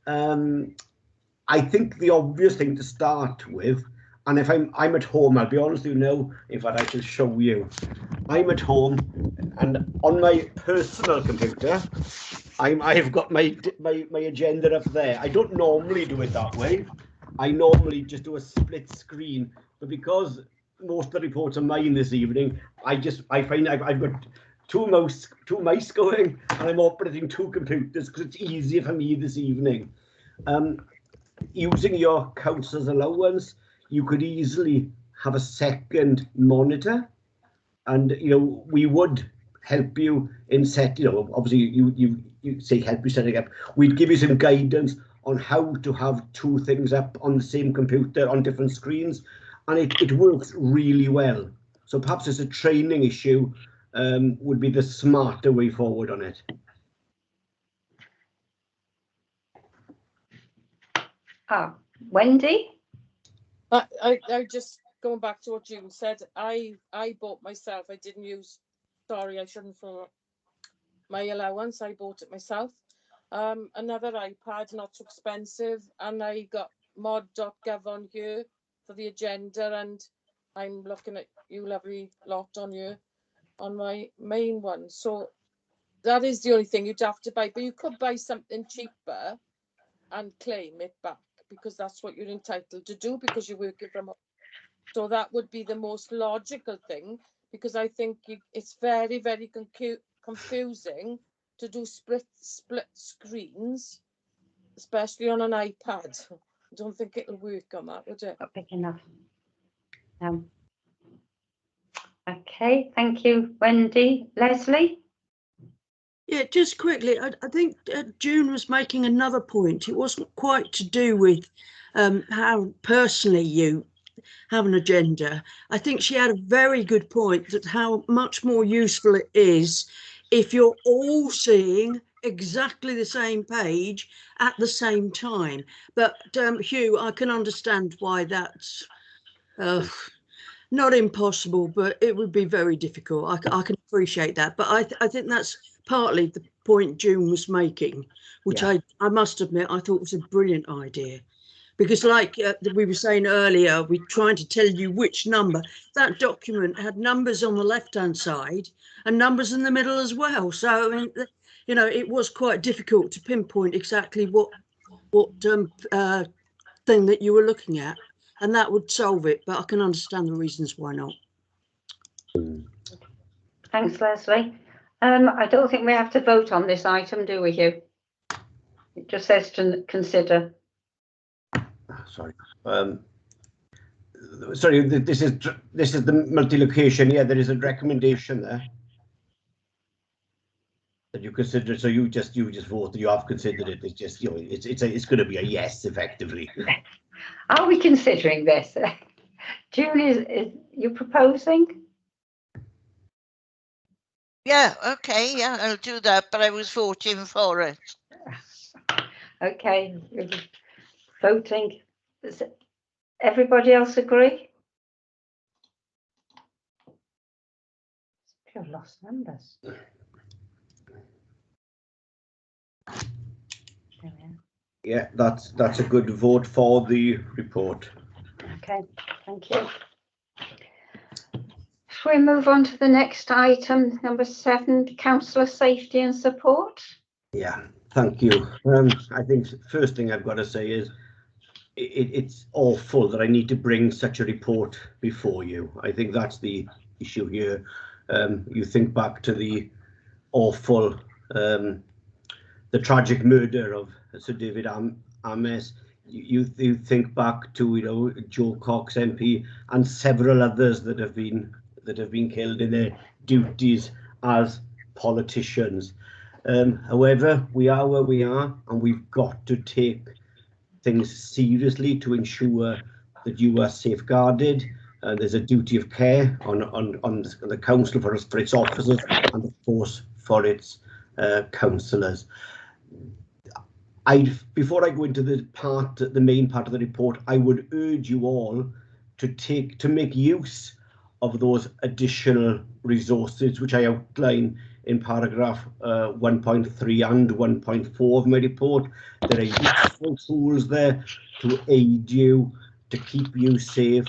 I think the obvious thing to start with, and if I'm at home, I'll be honest with you now, in fact I shall show you. I'm at home, and on my personal computer, I've got my agenda up there. I don't normally do it that way. I normally just do a split screen, but because most of the reports are mine this evening, I find I've got two mice going, and I'm operating 2 computers because it's easier for me this evening. Using your councillor's allowance, you could easily have a second monitor, and we would help you in obviously you say help you setting up. We'd give you some guidance on how to have 2 things up on the same computer on different screens, and it works really well. So perhaps it's a training issue, would be the smarter way forward on it. Wendy? I just going back to what June said, I bought myself, I didn't use, sorry, I shouldn't, for my allowance, I bought it myself. Another iPad, not too expensive, and I got mod.gov on here for the agenda, and I'm looking at you lovely lot on here on my main one. So that is the only thing you'd have to buy, but you could buy something cheaper and claim it back, because that's what you're entitled to do because you're working from home. So that would be the most logical thing, because I think it's very, very confusing to do split screens, especially on an iPad. I don't think it'll work on that, would it? Not big enough. Okay, thank you, Wendy. Leslie? Yeah, just quickly, I think June was making another point. It wasn't quite to do with how personally you have an agenda. I think she had a very good point that how much more useful it is if you're all seeing exactly the same page at the same time. But Hugh, I can understand why that's not impossible, but it would be very difficult. I can appreciate that. But I think that's partly the point June was making, which I must admit I thought was a brilliant idea. Because like we were saying earlier, we're trying to tell you which number. That document had numbers on the left-hand side and numbers in the middle as well. So, I mean, you know, it was quite difficult to pinpoint exactly what thing that you were looking at. And that would solve it, but I can understand the reasons why not. Thanks, Leslie. I don't think we have to vote on this item, do we, Hugh? It just says to consider. Sorry. Sorry, this is the multi-location. Yeah, there is a recommendation there that you consider. So you just vote that you have considered it. It's just, you know, it's going to be a yes, effectively. Are we considering this? June, is you proposing? Yeah, okay, yeah, I'll do that, but I was voting for it. Okay, voting. Does everybody else agree? I've lost numbers. Yeah, that's a good vote for the report. Okay, thank you. Shall we move on to the next item, number 7, councillor safety and support? Yeah, thank you. I think first thing I've got to say is it's awful that I need to bring such a report before you. I think that's the issue here. You think back to the awful, the tragic murder of Sir David Ames. You think back to, you know, Joe Cox MP and several others that have been killed in their duties as politicians. However, we are where we are, and we've got to take things seriously to ensure that you are safeguarded. There's a duty of care on the council for its officers and of course for its councillors. Before I go into the main part of the report, I would urge you all to make use of those additional resources which I outline in paragraph 1.3 and 1.4 of my report. There are useful tools there to aid you, to keep you safe.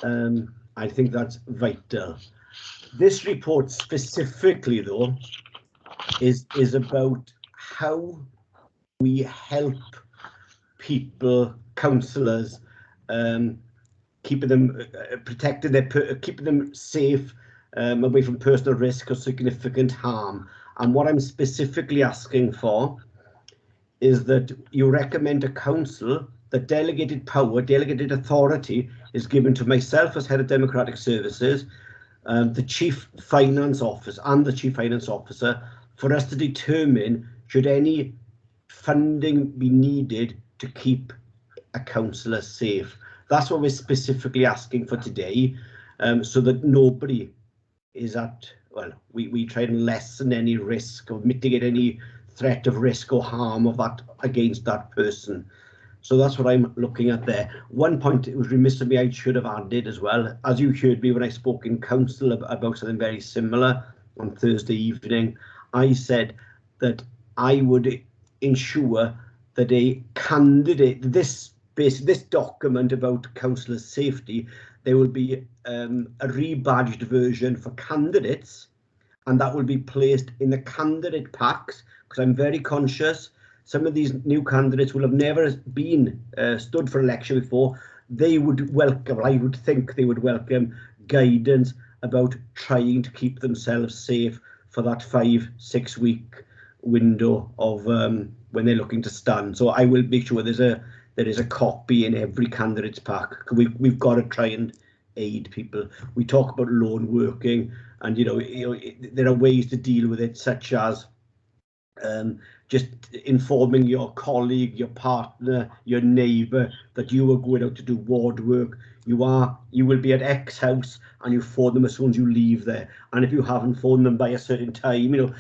I think that's vital. This report specifically, though, is about how we help people, councillors, keeping them protected, keeping them safe, away from personal risk or significant harm. And what I'm specifically asking for is that you recommend a council that delegated power, delegated authority is given to myself as head of democratic services, the chief finance officer and the chief finance officer, for us to determine should any funding be needed to keep a councillor safe. That's what we're specifically asking for today, so that nobody is at, well, we try and lessen any risk or mitigate any threat of risk or harm of that against that person. So that's what I'm looking at there. One point, it was remiss of me, I should have added as well, as you heard me when I spoke in council about something very similar on Thursday evening, I said that I would ensure that a candidate, this document about councillor safety, there will be a rebadged version for candidates, and that will be placed in the candidate packs, because I'm very conscious some of these new candidates will have never been stood for election before. They would welcome, I would think they would welcome guidance about trying to keep themselves safe for that 5-6 week window of when they're looking to stand. So I will make sure there is a copy in every candidate's pack. We've got to try and aid people. We talk about lone working, and you know there are ways to deal with it, such as just informing your colleague, your partner, your neighbour that you are going out to do ward work. You will be at X house, and you phone them as soon as you leave there. And if you haven't phoned them by a certain time, you know,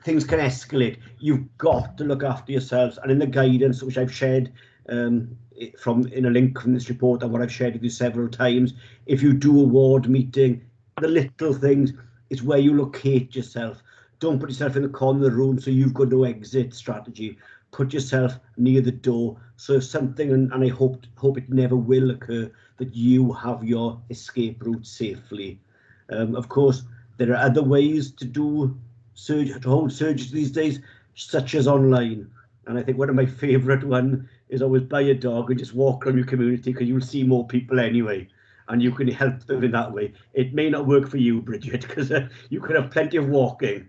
things can escalate. You've got to look after yourselves. And in the guidance which I've shared in a link from this report, and what I've shared with you several times, if you do a ward meeting, the little things is where you locate yourself. Don't put yourself in the corner of the room so you've got no exit strategy. Put yourself near the door. So if something, and I hope it never will occur, that you have your escape route safely. Of course, there are other ways to hold surgeries these days, such as online. And I think one of my favourite one is always buy a dog and just walk around your community, because you'll see more people anyway, and you can help them in that way. It may not work for you, Bridget, because you can have plenty of walking.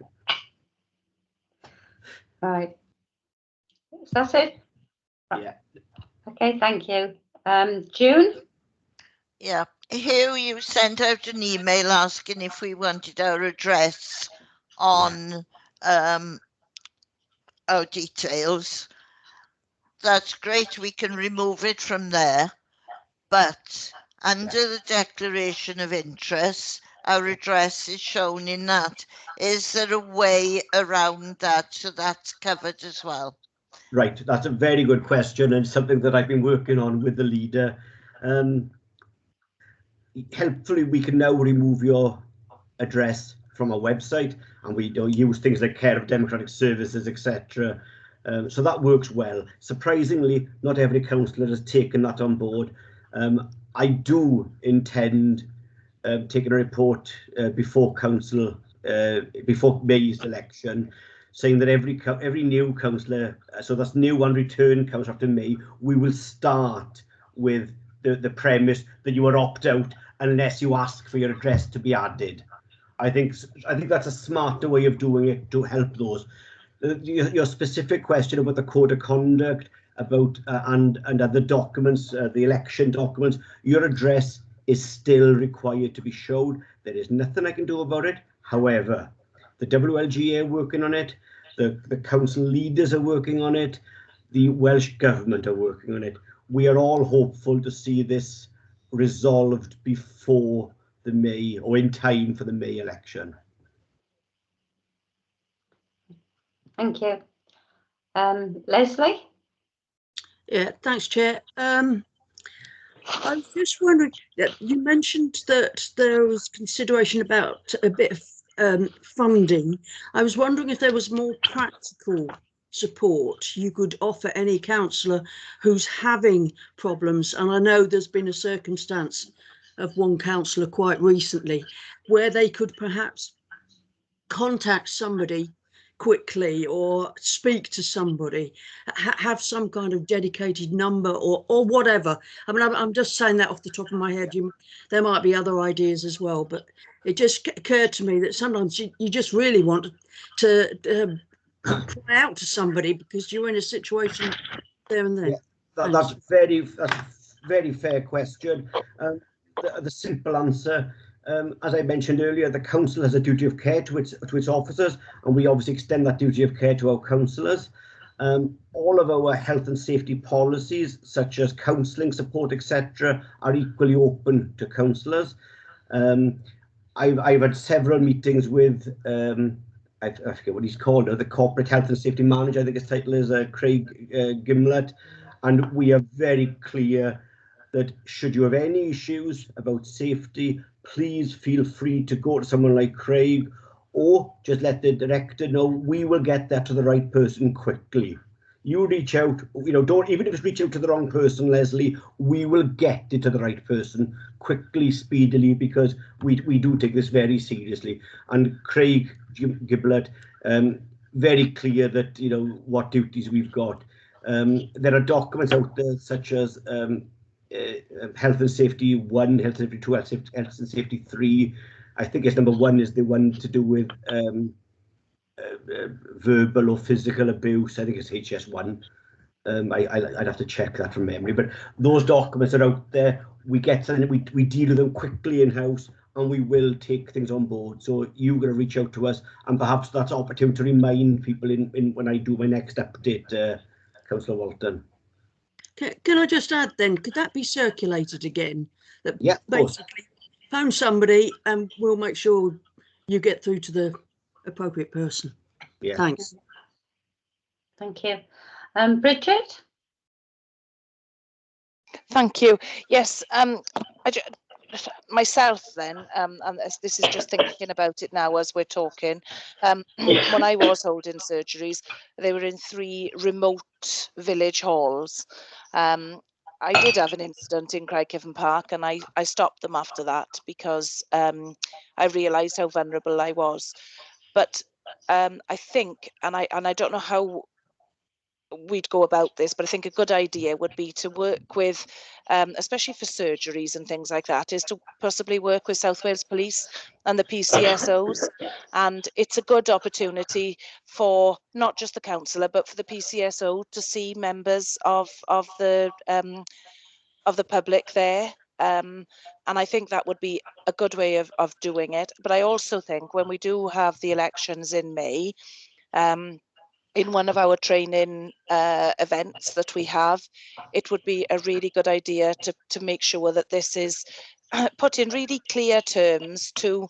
Right. Is that it? Yeah. Okay, thank you. June? Yeah, Hugh, you sent out an email asking if we wanted our address on our details. That's great, we can remove it from there. But under the declaration of interest, our address is shown in that. Is there a way around that so that's covered as well? Right, that's a very good question, and something that I've been working on with the leader. Helpfully, we can now remove your address from our website, and we don't use things like Care of Democratic Services, etc. So that works well. Surprisingly, not every councillor has taken that on board. I do intend taking a report before May's election, saying that every new councillor, so that's new and return councillor after May, we will start with the premise that you are opt out unless you ask for your address to be added. I think that's a smarter way of doing it to help those. Your specific question about the code of conduct, about and other documents, the election documents, your address is still required to be showed. There is nothing I can do about it. However, the WLGA are working on it, the council leaders are working on it, the Welsh Government are working on it. We are all hopeful to see this resolved before the May, or in time for the May election. Thank you. Leslie? Yeah, thanks, Chair. I was just wondering, you mentioned that there was consideration about a bit of funding. I was wondering if there was more practical support you could offer any councillor who's having problems. And I know there's been a circumstance of one councillor quite recently where they could perhaps contact somebody quickly or speak to somebody, have some kind of dedicated number or whatever. I mean, I'm just saying that off the top of my head. There might be other ideas as well, but it just occurred to me that sometimes you just really want to cry out to somebody because you're in a situation there and then. Yeah, that's a very fair question. The simple answer, as I mentioned earlier, the council has a duty of care to its officers, and we obviously extend that duty of care to our councillors. All of our health and safety policies, such as counselling support, etc., are equally open to councillors. I've had several meetings with I forget what he's called, the corporate health and safety manager. I think his title is Craig Gimlet, and we are very clear that should you have any issues about safety, please feel free to go to someone like Craig, or just let the director know. We will get that to the right person quickly. You reach out, don't, even if it's reach out to the wrong person, Leslie, we will get it to the right person quickly, speedily, because we do take this very seriously. And Craig Giblet, very clear that, what duties we've got. There are documents out there such as Health and Safety 1, Health and Safety 2, Health and Safety 3. I think it's number 1 is the one to do with verbal or physical abuse. I think it's HS1. I'd have to check that from memory, but those documents are out there. We get something, we deal with them quickly in-house, and we will take things on board. So you're going to reach out to us, and perhaps that's an opportunity to remind people in when I do my next update, Councillor Walton. Can I just add then, could that be circulated again? That Yeah, of course. basically phone somebody and we'll make sure you get through to the appropriate person. Yeah. Thanks. Thank you. Bridget? Thank you. Yes, myself then, and this is just thinking about it now as we're talking. When I was holding surgeries, they were in 3 remote village halls. I did have an incident in Craigheaven Park, and I stopped them after that because I realised how vulnerable I was. But I think, and I don't know how we'd go about this, but I think a good idea would be to work with, especially for surgeries and things like that, is to possibly work with South Wales Police and the PCSOs. And it's a good opportunity for not just the councillor, but for the PCSO to see members of the public there. And I think that would be a good way of doing it. But I also think when we do have the elections in May, in one of our training events that we have, it would be a really good idea to make sure that this is put in really clear terms to,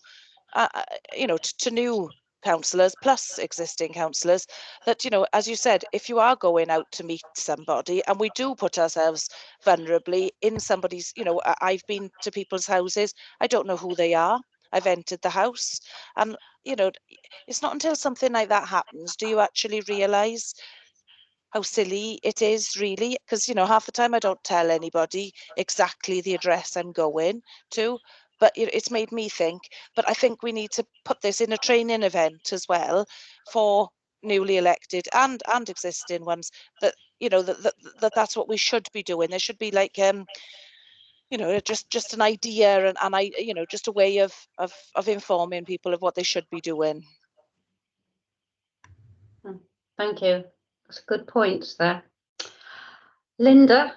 to new councillors plus existing councillors, that, as you said, if you are going out to meet somebody, and we do put ourselves vulnerably in somebody's, I've been to people's houses, I don't know who they are, I've entered the house, and it's not until something like that happens do you actually realise how silly it is, really, because half the time I don't tell anybody exactly the address I'm going to, but it's made me think. But I think we need to put this in a training event as well for newly elected and existing ones, that that's what we should be doing. There should be like just an idea, and I just a way of informing people of what they should be doing. Thank you. That's good points there. Linda?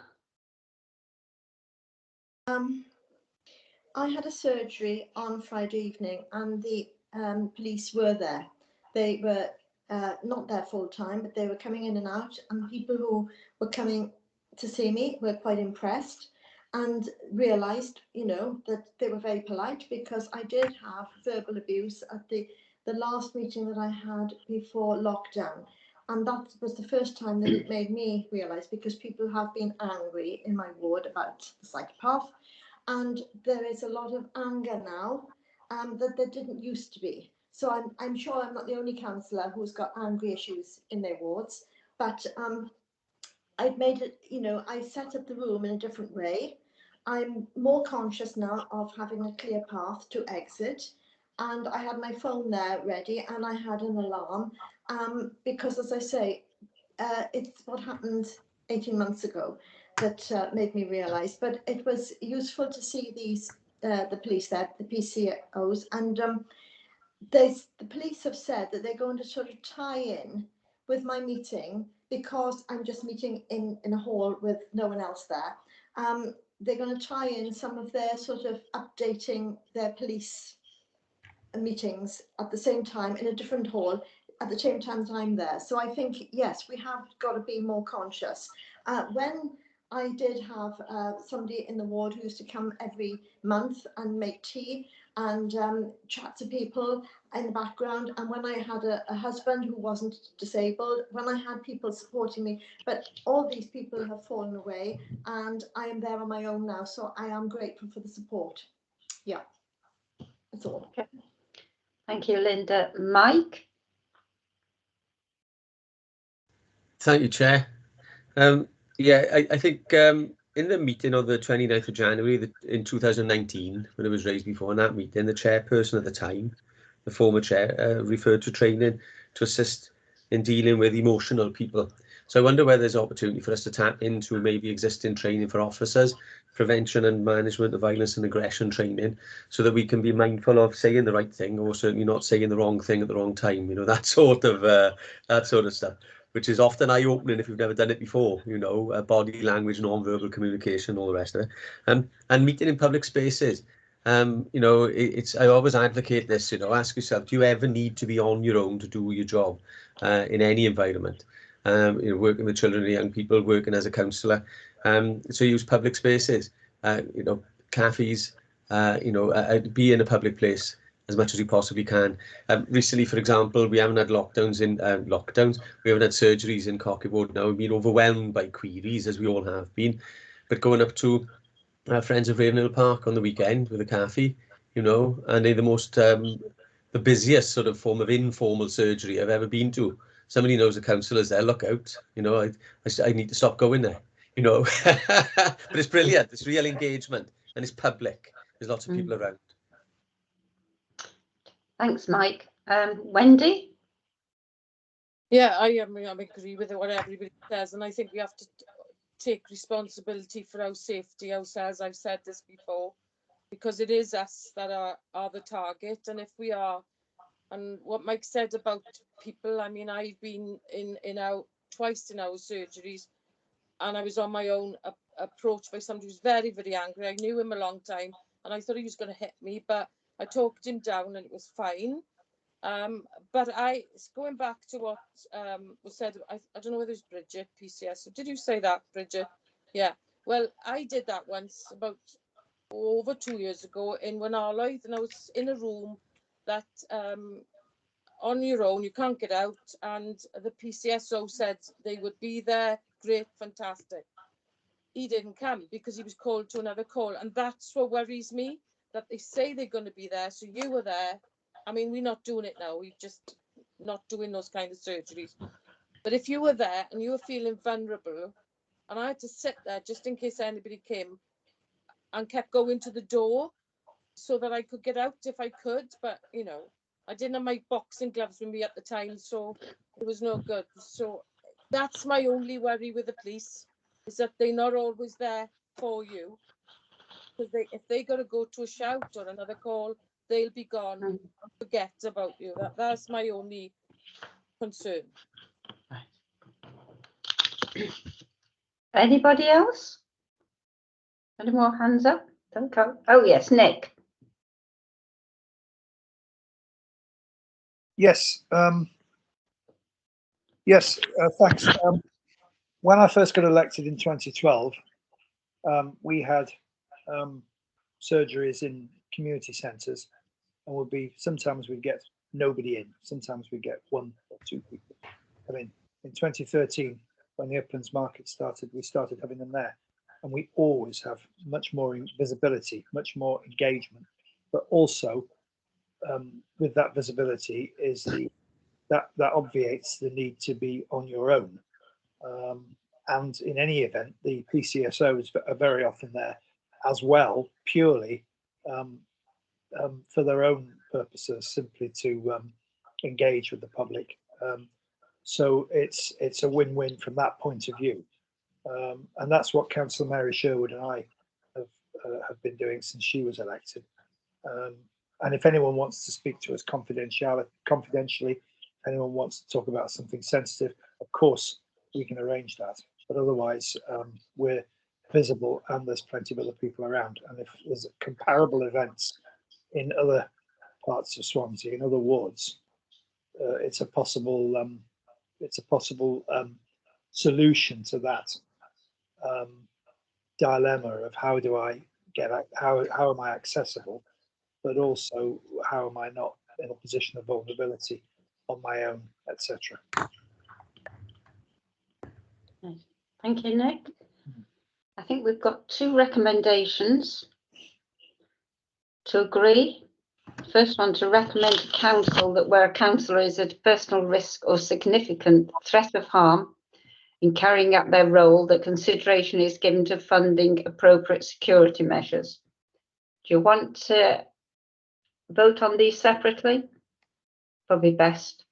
I had a surgery on Friday evening, and the police were there. They were not there full time, but they were coming in and out, and people who were coming to see me were quite impressed and realised, that they were very polite, because I did have verbal abuse at the last meeting that I had before lockdown. And that was the first time that it made me realise, because people have been angry in my ward about the psychopath, and there is a lot of anger now that there didn't used to be. So I'm sure I'm not the only councillor who's got angry issues in their wards, but I've made it, I set up the room in a different way. I'm more conscious now of having a clear path to exit, and I had my phone there ready, and I had an alarm, because, as I say, it's what happened 18 months ago that made me realise. But it was useful to see these the police there, the PCOs, and the police have said that they're going to sort of tie in with my meeting, because I'm just meeting in a hall with no one else there. They're going to tie in some of their sort of updating their police meetings at the same time in a different hall at the same time that I'm there. So I think, yes, we have got to be more conscious. When I did have somebody in the ward who used to come every month and make tea and chat to people in the background, and when I had a husband who wasn't disabled, when I had people supporting me, but all these people have fallen away, and I am there on my own now, so I am grateful for the support. Yeah, that's all. Okay. Thank you, Linda. Mike? Thank you, Chair. Yeah, I think in the meeting on the 29th of January in 2019, when it was raised before in that meeting, the chairperson at the time, the former chair, referred to training to assist in dealing with emotional people. So I wonder whether there's an opportunity for us to tap into maybe existing training for officers, prevention and management of violence and aggression training, so that we can be mindful of saying the right thing, or certainly not saying the wrong thing at the wrong time, that sort of stuff, which is often eye-opening if you've never done it before, body language, non-verbal communication, all the rest of it. And meeting in public spaces. You know, I always advocate this, you know, ask yourself, do you ever need to be on your own to do your job in any environment? You know, working with children and young people, working as a counsellor. So use public spaces, you know, cafes, you know, be in a public place as much as you possibly can. Recently, for example, we haven't had lockdowns. We haven't had surgeries in Cockybord now. We've been overwhelmed by queries, as we all have been. But going up to Friends of Ravenhill Park on the weekend with a cafe, you know, and they're the most, the busiest sort of form of informal surgery I've ever been to. Somebody knows the counsellors there, look out, you know, I need to stop going there, you know. But it's brilliant, it's real engagement and it's public. There's lots of people around. Thanks, Mike. Wendy? Yeah, I agree with what everybody says, and I think we have to take responsibility for our safety ourselves. I've said this before, because it is us that are the target, and if we are, and what Mike said about people, I mean, I've been twice in our surgeries, and I was on my own, approached by somebody who was very, very angry. I knew him a long time, and I thought he was going to hit me, but I talked him down, and it was fine. But going back to what was said, I don't know whether it was Bridget, PCS. Did you say that, Bridget? Yeah. Well, I did that once about over 2 years ago in Wenaloedd, and I was in a room that on your own, you can't get out, and the PCSO said they would be there. Great, fantastic. He didn't come because he was called to another call, and that's what worries me, that they say they're going to be there, so you were there. I mean, we're not doing it now. We're just not doing those kind of surgeries. But if you were there and you were feeling vulnerable, and I had to sit there just in case anybody came, and kept going to the door so that I could get out if I could. But, you know, I didn't have my boxing gloves with me at the time, so it was no good. So that's my only worry with the police, is that they're not always there for you. Because if they got to go to a shout or another call, they'll be gone and forget about you. That's my only concern. Anybody else? Any more hands up? Don't go. Oh yes, Nick. Yes. Thanks. When I first got elected in 2012, we had surgeries in community centres, and sometimes we'd get nobody in, sometimes we'd get 1 or 2 people. I mean, in 2013, when the Uplands Market started, we started having them there, and we always have much more visibility, much more engagement, but also with that visibility is that obviates the need to be on your own. And in any event, the PCSOs are very often there as well, purely for their own purposes, simply to engage with the public. So it's a win-win from that point of view. And that's what Councillor Mary Sherwood and I have been doing since she was elected. And if anyone wants to speak to us confidentially, if anyone wants to talk about something sensitive, of course, we can arrange that. But otherwise, we're visible and there's plenty of other people around. And if there's comparable events in other parts of Swansea, in other wards, it's a possible solution to that dilemma of how do I get how am I accessible, but also how am I not in a position of vulnerability on my own, etc. Thank you, Nick. I think we've got 2 recommendations to agree. First one, to recommend to council that where a councillor is at personal risk or significant threat of harm in carrying out their role, that consideration is given to funding appropriate security measures. Do you want to vote on these separately? Probably best.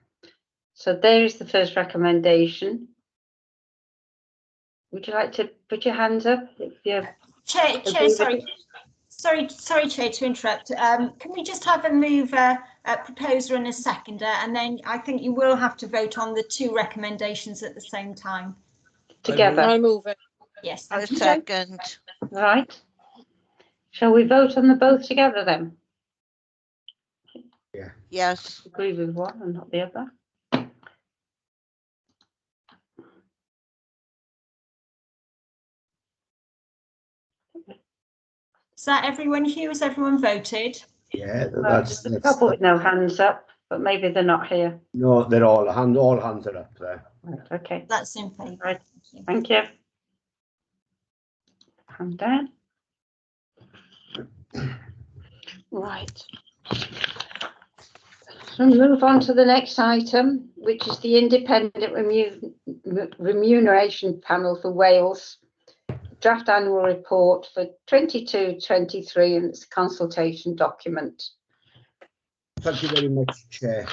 So there is the first recommendation. Would you like to put your hands up if you Chair, sorry, Chair, to interrupt. Can we just have a mover, a proposer and a seconder, and then I think you will have to vote on the 2 recommendations at the same time. Together. I move it. Yes. I second. Right. Shall we vote on the both together then? Yeah. Yes. Agree with one and not the other. Is that everyone, Hugh? Has everyone voted? Yeah, There's a couple with no hands up, but maybe they're not here. no, they're all hands are up there. Right, okay. That's in favour. Right. Thank you. Calm down. Right. So move on to the next item, which is the Independent Remuneration Panel for Wales draft annual report for 22-23, and it's a consultation document. Thank you very much, Chair.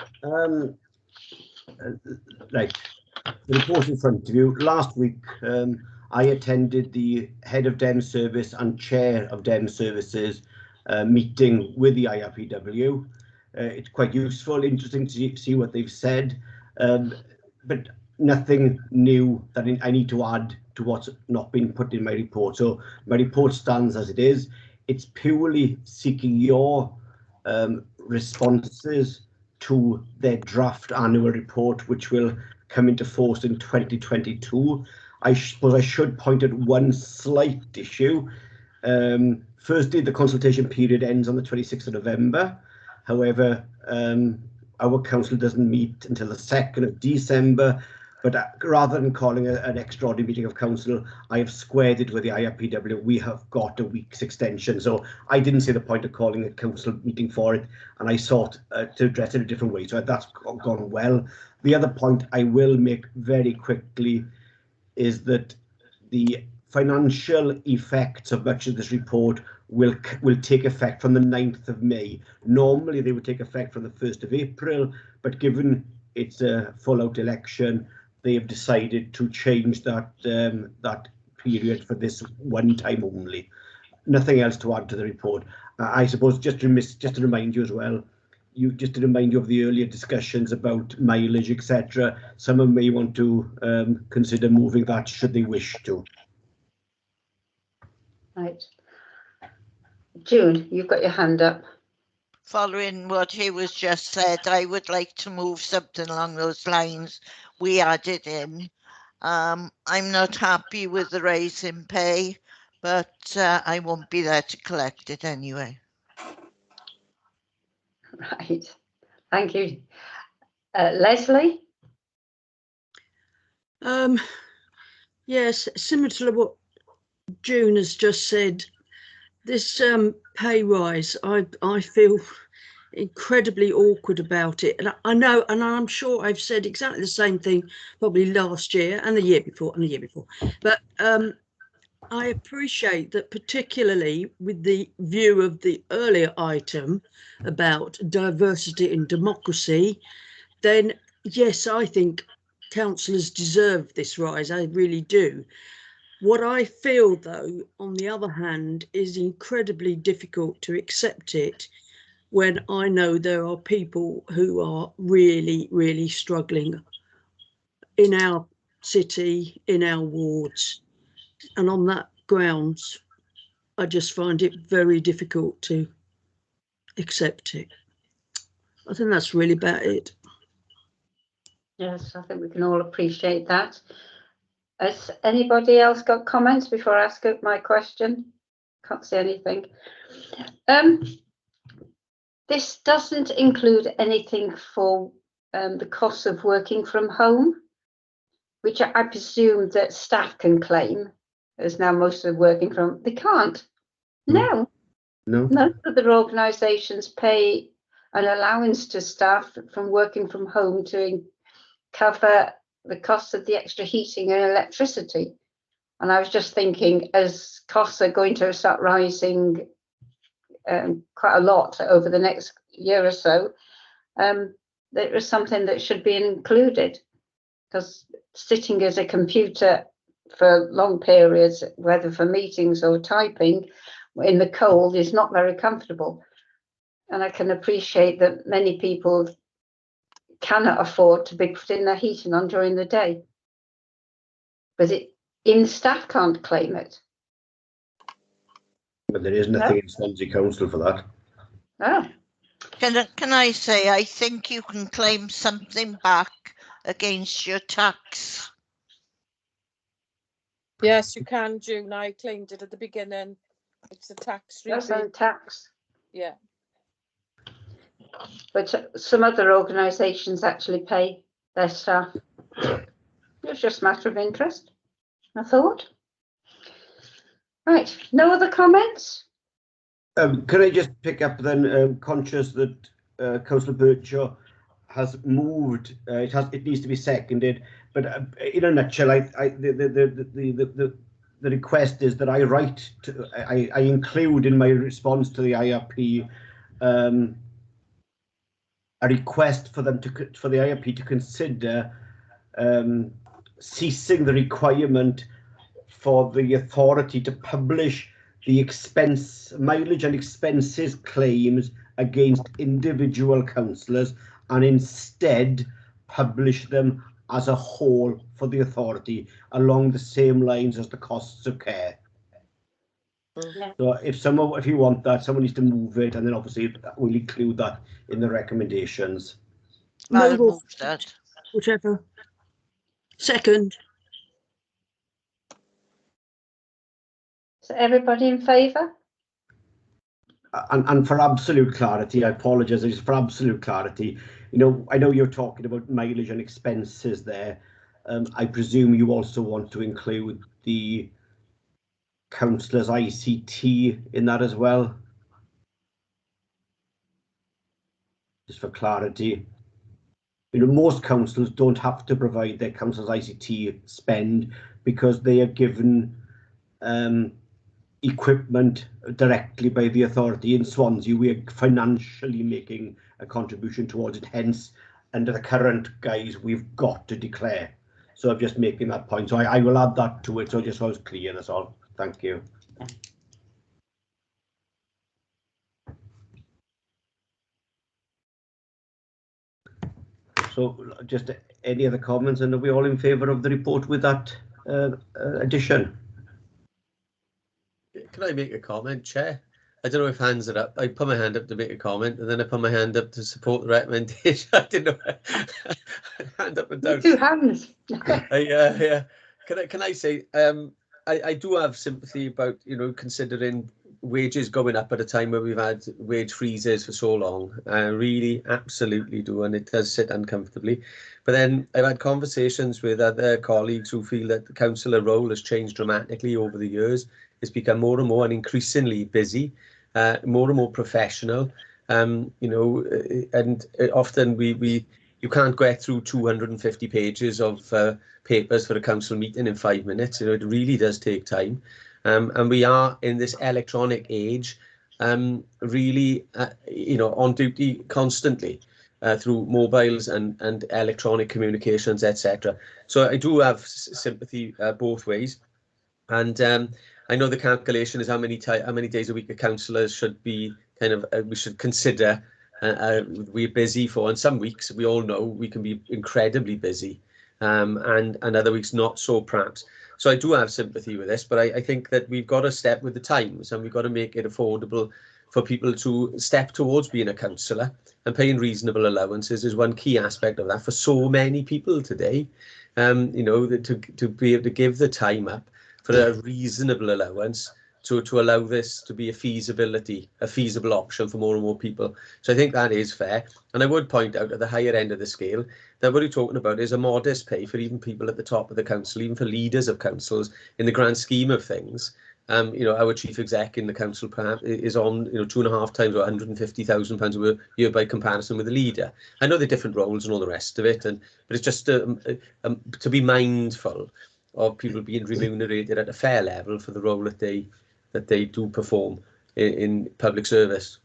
Right, the report in front of you. Last week, I attended the Head of DEM Service and Chair of DEM Services meeting with the IRPW. It's quite useful, interesting to see what they've said, but nothing new that I need to add to what's not been put in my report. So my report stands as it is. It's purely seeking your responses to their draft annual report, which will come into force in 2022. I suppose I should point at one slight issue. Firstly, the consultation period ends on the 26th of November. However, our council doesn't meet until the 2nd of December. But rather than calling an extraordinary meeting of council, I have squared it with the IRPW. We have got a week's extension. So I didn't see the point of calling a council meeting for it, and I sought to address it a different way. So that's gone well. The other point I will make very quickly is that the financial effects of much of this report will take effect from the 9th of May. Normally they would take effect from the 1st of April, but given it's a full-out election, they have decided to change that that period for this one time only. Nothing else to add to the report. I suppose just to remind you as well, just to remind you of the earlier discussions about mileage, etc. Someone may want to consider moving that should they wish to. Right. June, you've got your hand up. Following what he was just said, I would like to move something along those lines. We added in. I'm not happy with the rise in pay, but I won't be there to collect it anyway. Right. Thank you. Leslie? Yes, similar to what June has just said, this pay rise, I feel incredibly awkward about it. And I know, and I'm sure I've said exactly the same thing probably last year and the year before and the year before. But I appreciate that, particularly with the view of the earlier item about diversity and democracy, then yes, I think councillors deserve this rise. I really do. What I feel, though, on the other hand, is incredibly difficult to accept it when I know there are people who are really, really struggling in our city, in our wards. And on that grounds, I just find it very difficult to accept it. I think that's really about it. Yes, I think we can all appreciate that. Has anybody else got comments before I ask my question? Can't see anything. This doesn't include anything for the costs of working from home, which I presume that staff can claim, as now most of working from. They can't. No. No. Most of the organisations pay an allowance to staff from working from home to cover the costs of the extra heating and electricity. And I was just thinking, as costs are going to start rising quite a lot over the next year or so, there is something that should be included, because sitting at a computer for long periods, whether for meetings or typing in the cold, is not very comfortable. And I can appreciate that many people cannot afford to be putting their heating on during the day, but even staff can't claim it. But there is nothing in Swansea Council for that. Oh, Can I say, I think you can claim something back against your tax. Yes, you can, June. I claimed it at the beginning. It's a tax that's rebate. on tax. Yeah. But some other organisations actually pay their staff. It's just a matter of interest, I thought. Right, no other comments? Can I just pick up then, conscious that Councillor Birchall has moved, it needs to be seconded, but in a nutshell, the request is that I write to, I include in my response to the IRP a request for them for the IRP to consider ceasing the requirement for the authority to publish the mileage and expenses claims against individual councillors, and instead publish them as a whole for the authority along the same lines as the costs of care. Yeah. So if you want that, someone needs to move it, and then obviously we'll include that in the recommendations. I'll move that. Whichever. Second. Is everybody in favour? And for absolute clarity, I apologise, for absolute clarity, you know, I know you're talking about mileage and expenses there. I presume you also want to include the councillors' ICT in that as well? Just for clarity. You know, most councils don't have to provide their councillors' ICT spend because they are given equipment directly by the authority. In Swansea, we are financially making a contribution towards it, hence under the current guise we've got to declare. So I'm just making that point, so I will add that to it, so just so it's clear, that's all. Thank you. So just any other comments, and are we all in favour of the report with that addition? Can I make a comment, Chair? I don't know if hands are up. I put my hand up to make a comment, and then I put my hand up to support the recommendation. I didn't know. Hand up and down. 2 hands. Yeah. Can I say, I do have sympathy about, you know, considering wages going up at a time where we've had wage freezes for so long. I really absolutely do, and it does sit uncomfortably. But then I've had conversations with other colleagues who feel that the councillor role has changed dramatically over the years. It's become more and more and increasingly busy, more and more professional. You know, and often you can't get through 250 pages of papers for a council meeting in 5 minutes. You know, it really does take time. And we are in this electronic age, really, you know, on duty constantly through mobiles and electronic communications, etc. So I do have sympathy both ways. And I know the calculation is how many days a week a councillor should be kind of, we should consider we're busy for, and some weeks we all know we can be incredibly busy, and other weeks not so perhaps. So I do have sympathy with this, but I think that we've got to step with the times, and we've got to make it affordable for people to step towards being a councillor, and paying reasonable allowances is one key aspect of that for so many people today. You know, to be able to give the time up for a reasonable allowance to allow this to be a feasible option for more and more people. So I think that is fair. And I would point out at the higher end of the scale that what we're talking about is a modest pay for even people at the top of the council, even for leaders of councils in the grand scheme of things. You know, our chief exec in the council perhaps is on, you know, 2.5 times or £150,000 a year by comparison with the leader. I know they're different roles and all the rest of it, but it's just to be mindful of people being remunerated at a fair level for the role that they do perform in public service.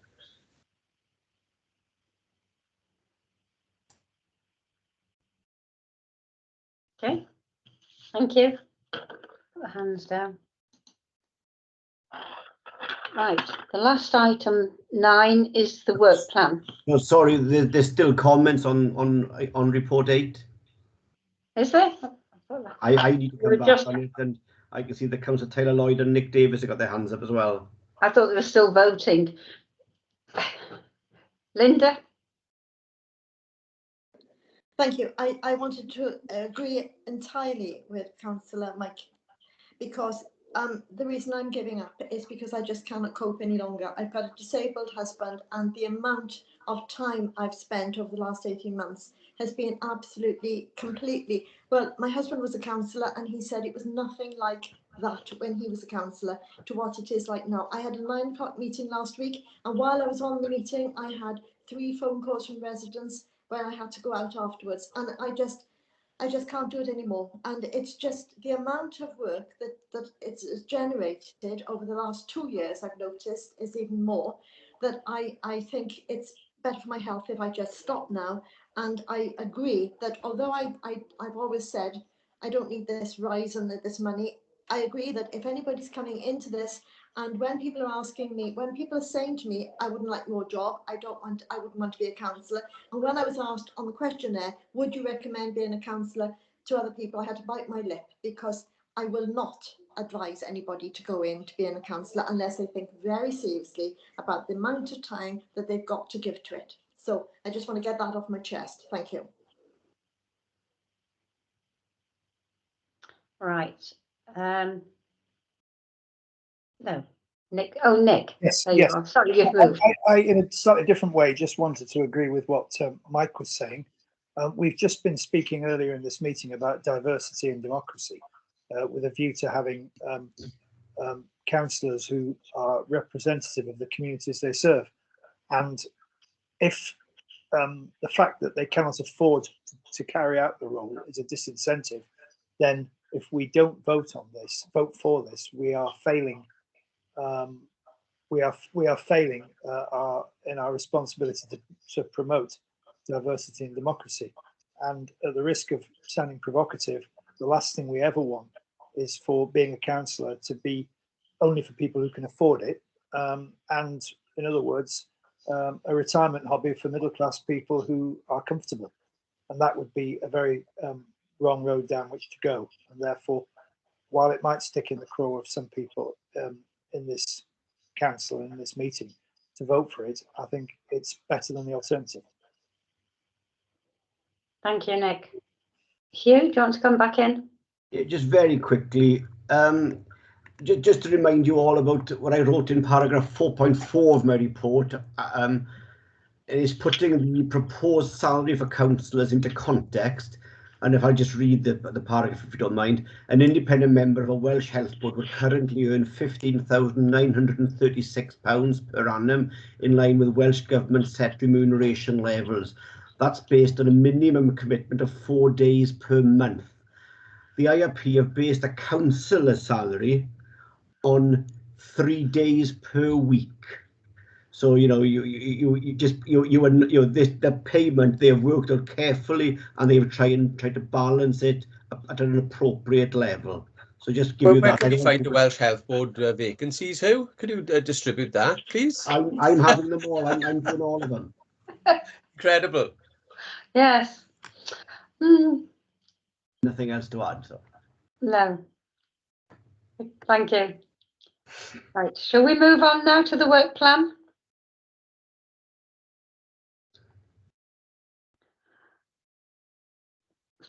Okay, thank you. Put the hands down. Right, the last item 9 is the work plan. No, sorry, there's still comments on report 8. Is there? I need to come back on it, and I can see the Councillor Taylor Lloyd and Nick Davis have got their hands up as well. I thought they were still voting. Linda? Thank you. I wanted to agree entirely with Councillor Mike, because the reason I'm giving up is because I just cannot cope any longer. I've got a disabled husband, and the amount of time I've spent over the last 18 months has been absolutely, completely, well, my husband was a councillor and he said it was nothing like that when he was a councillor to what it is like now. I had a 9 o'clock meeting last week, and while I was on the meeting, I had 3 phone calls from residents where I had to go out afterwards, and I just can't do it anymore. And it's just the amount of work that it's generated over the last 2 years, I've noticed, is even more, that I think it's better for my health if I just stop now. And I agree that although I've always said I don't need this rise and this money, I agree that if anybody's coming into this, and when people are asking me, when people are saying to me, I wouldn't like your job, I wouldn't want to be a councillor. And when I was asked on the questionnaire, would you recommend being a councillor to other people, I had to bite my lip, because I will not advise anybody to go in to being a councillor unless they think very seriously about the amount of time that they've got to give to it. So I just want to get that off my chest. Thank you. Right. No. Nick. Oh, Nick. Yes, There yes. you are. Sorry, you've moved. I, in a slightly different way, just wanted to agree with what Mike was saying. We've just been speaking earlier in this meeting about diversity and democracy, with a view to having councillors who are representative of the communities they serve. And if the fact that they cannot afford to carry out the role is a disincentive, then if we don't vote for this, we are failing. We are failing in our responsibility to promote diversity and democracy. And at the risk of sounding provocative, the last thing we ever want is for being a councillor to be only for people who can afford it. And in other words, a retirement hobby for middle class people who are comfortable. And that would be a very wrong road down which to go. And therefore, while it might stick in the craw of some people in this council, in this meeting, to vote for it, I think it's better than the alternative. Thank you, Nick. Hugh, do you want to come back in? Yeah, just very quickly, just to remind you all about what I wrote in paragraph 4.4 of my report. It is putting the proposed salary for councillors into context. And if I just read the paragraph, if you don't mind, an independent member of a Welsh Health Board would currently earn £15,936 per annum, in line with Welsh Government set remuneration levels. That's based on a minimum commitment of 4 days per month. The IRP have based a councillor's salary on 3 days per week. So the payment they have worked out carefully, and they've tried to balance it at an appropriate level. So just give you where that. can you find the Welsh Health Board vacancies? Who could you distribute that, please? I'm having them all. I'm doing all of them. Incredible. Yes. Nothing else to add. So. No. Thank you. Right. Shall we move on now to the work plan?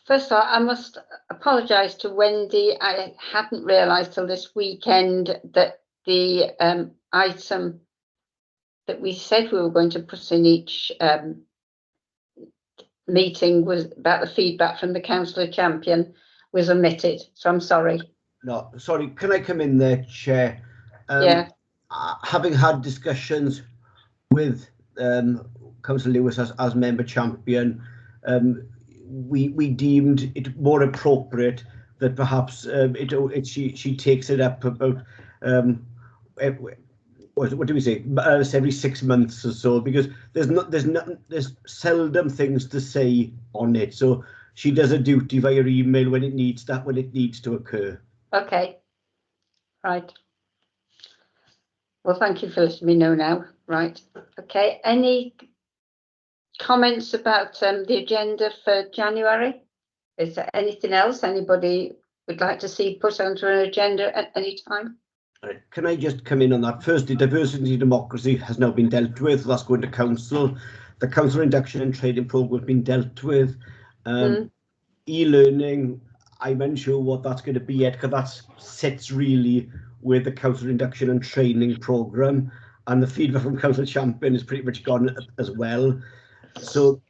First of all, I must apologise to Wendy. I hadn't realised till this weekend that the item that we said we were going to put in each meeting was about the feedback from the councillor champion was omitted. So I'm sorry. No, sorry. Can I come in there, Chair? Yeah. Having had discussions with Councillor Lewis as member champion, we deemed it more appropriate that perhaps she takes it up about what do we say, every 6 months or so, because there's seldom things to say on it. So she does a duty via email when it needs to occur. Okay. Right. Well, thank you for letting me know now. Right. Okay. Any comments about the agenda for January? Is there anything else anybody would like to see put onto an agenda at any time? Can I just come in on that? Firstly, diversity and democracy has now been dealt with. That's going to council. The council induction and training programme has been dealt with. E-learning, I'm unsure what that's going to be yet, because that sits really with the council induction and training programme, and the feedback from Councillor Champion is pretty much gone as well. So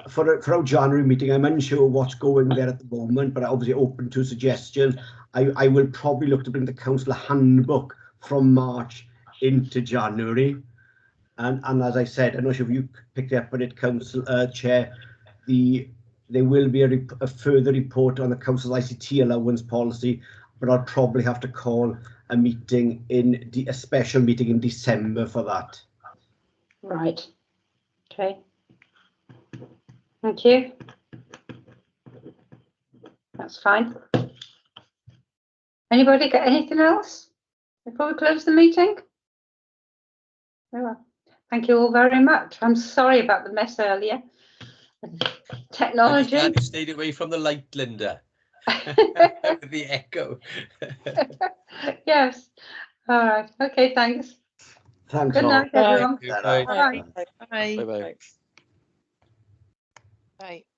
for our January meeting, I'm unsure what's going there at the moment, but I'm obviously open to suggestions. I will probably look to bring the council handbook from March into January. And as I said, I'm not sure if you picked up on it, Council Chair, there will be a further report on the council's ICT allowance policy, but I'll probably have to call a meeting a special meeting in December for that. Right. Okay. Thank you. That's fine. Anybody got anything else before we close the meeting? Very well. Thank you all very much. I'm sorry about the mess earlier. Technology. I'm glad you stayed away from the light, Linda. The echo. Yes. All right. Okay. Thanks. Thanks. Good night, everyone. Bye. Bye. Bye. Bye bye. Bye.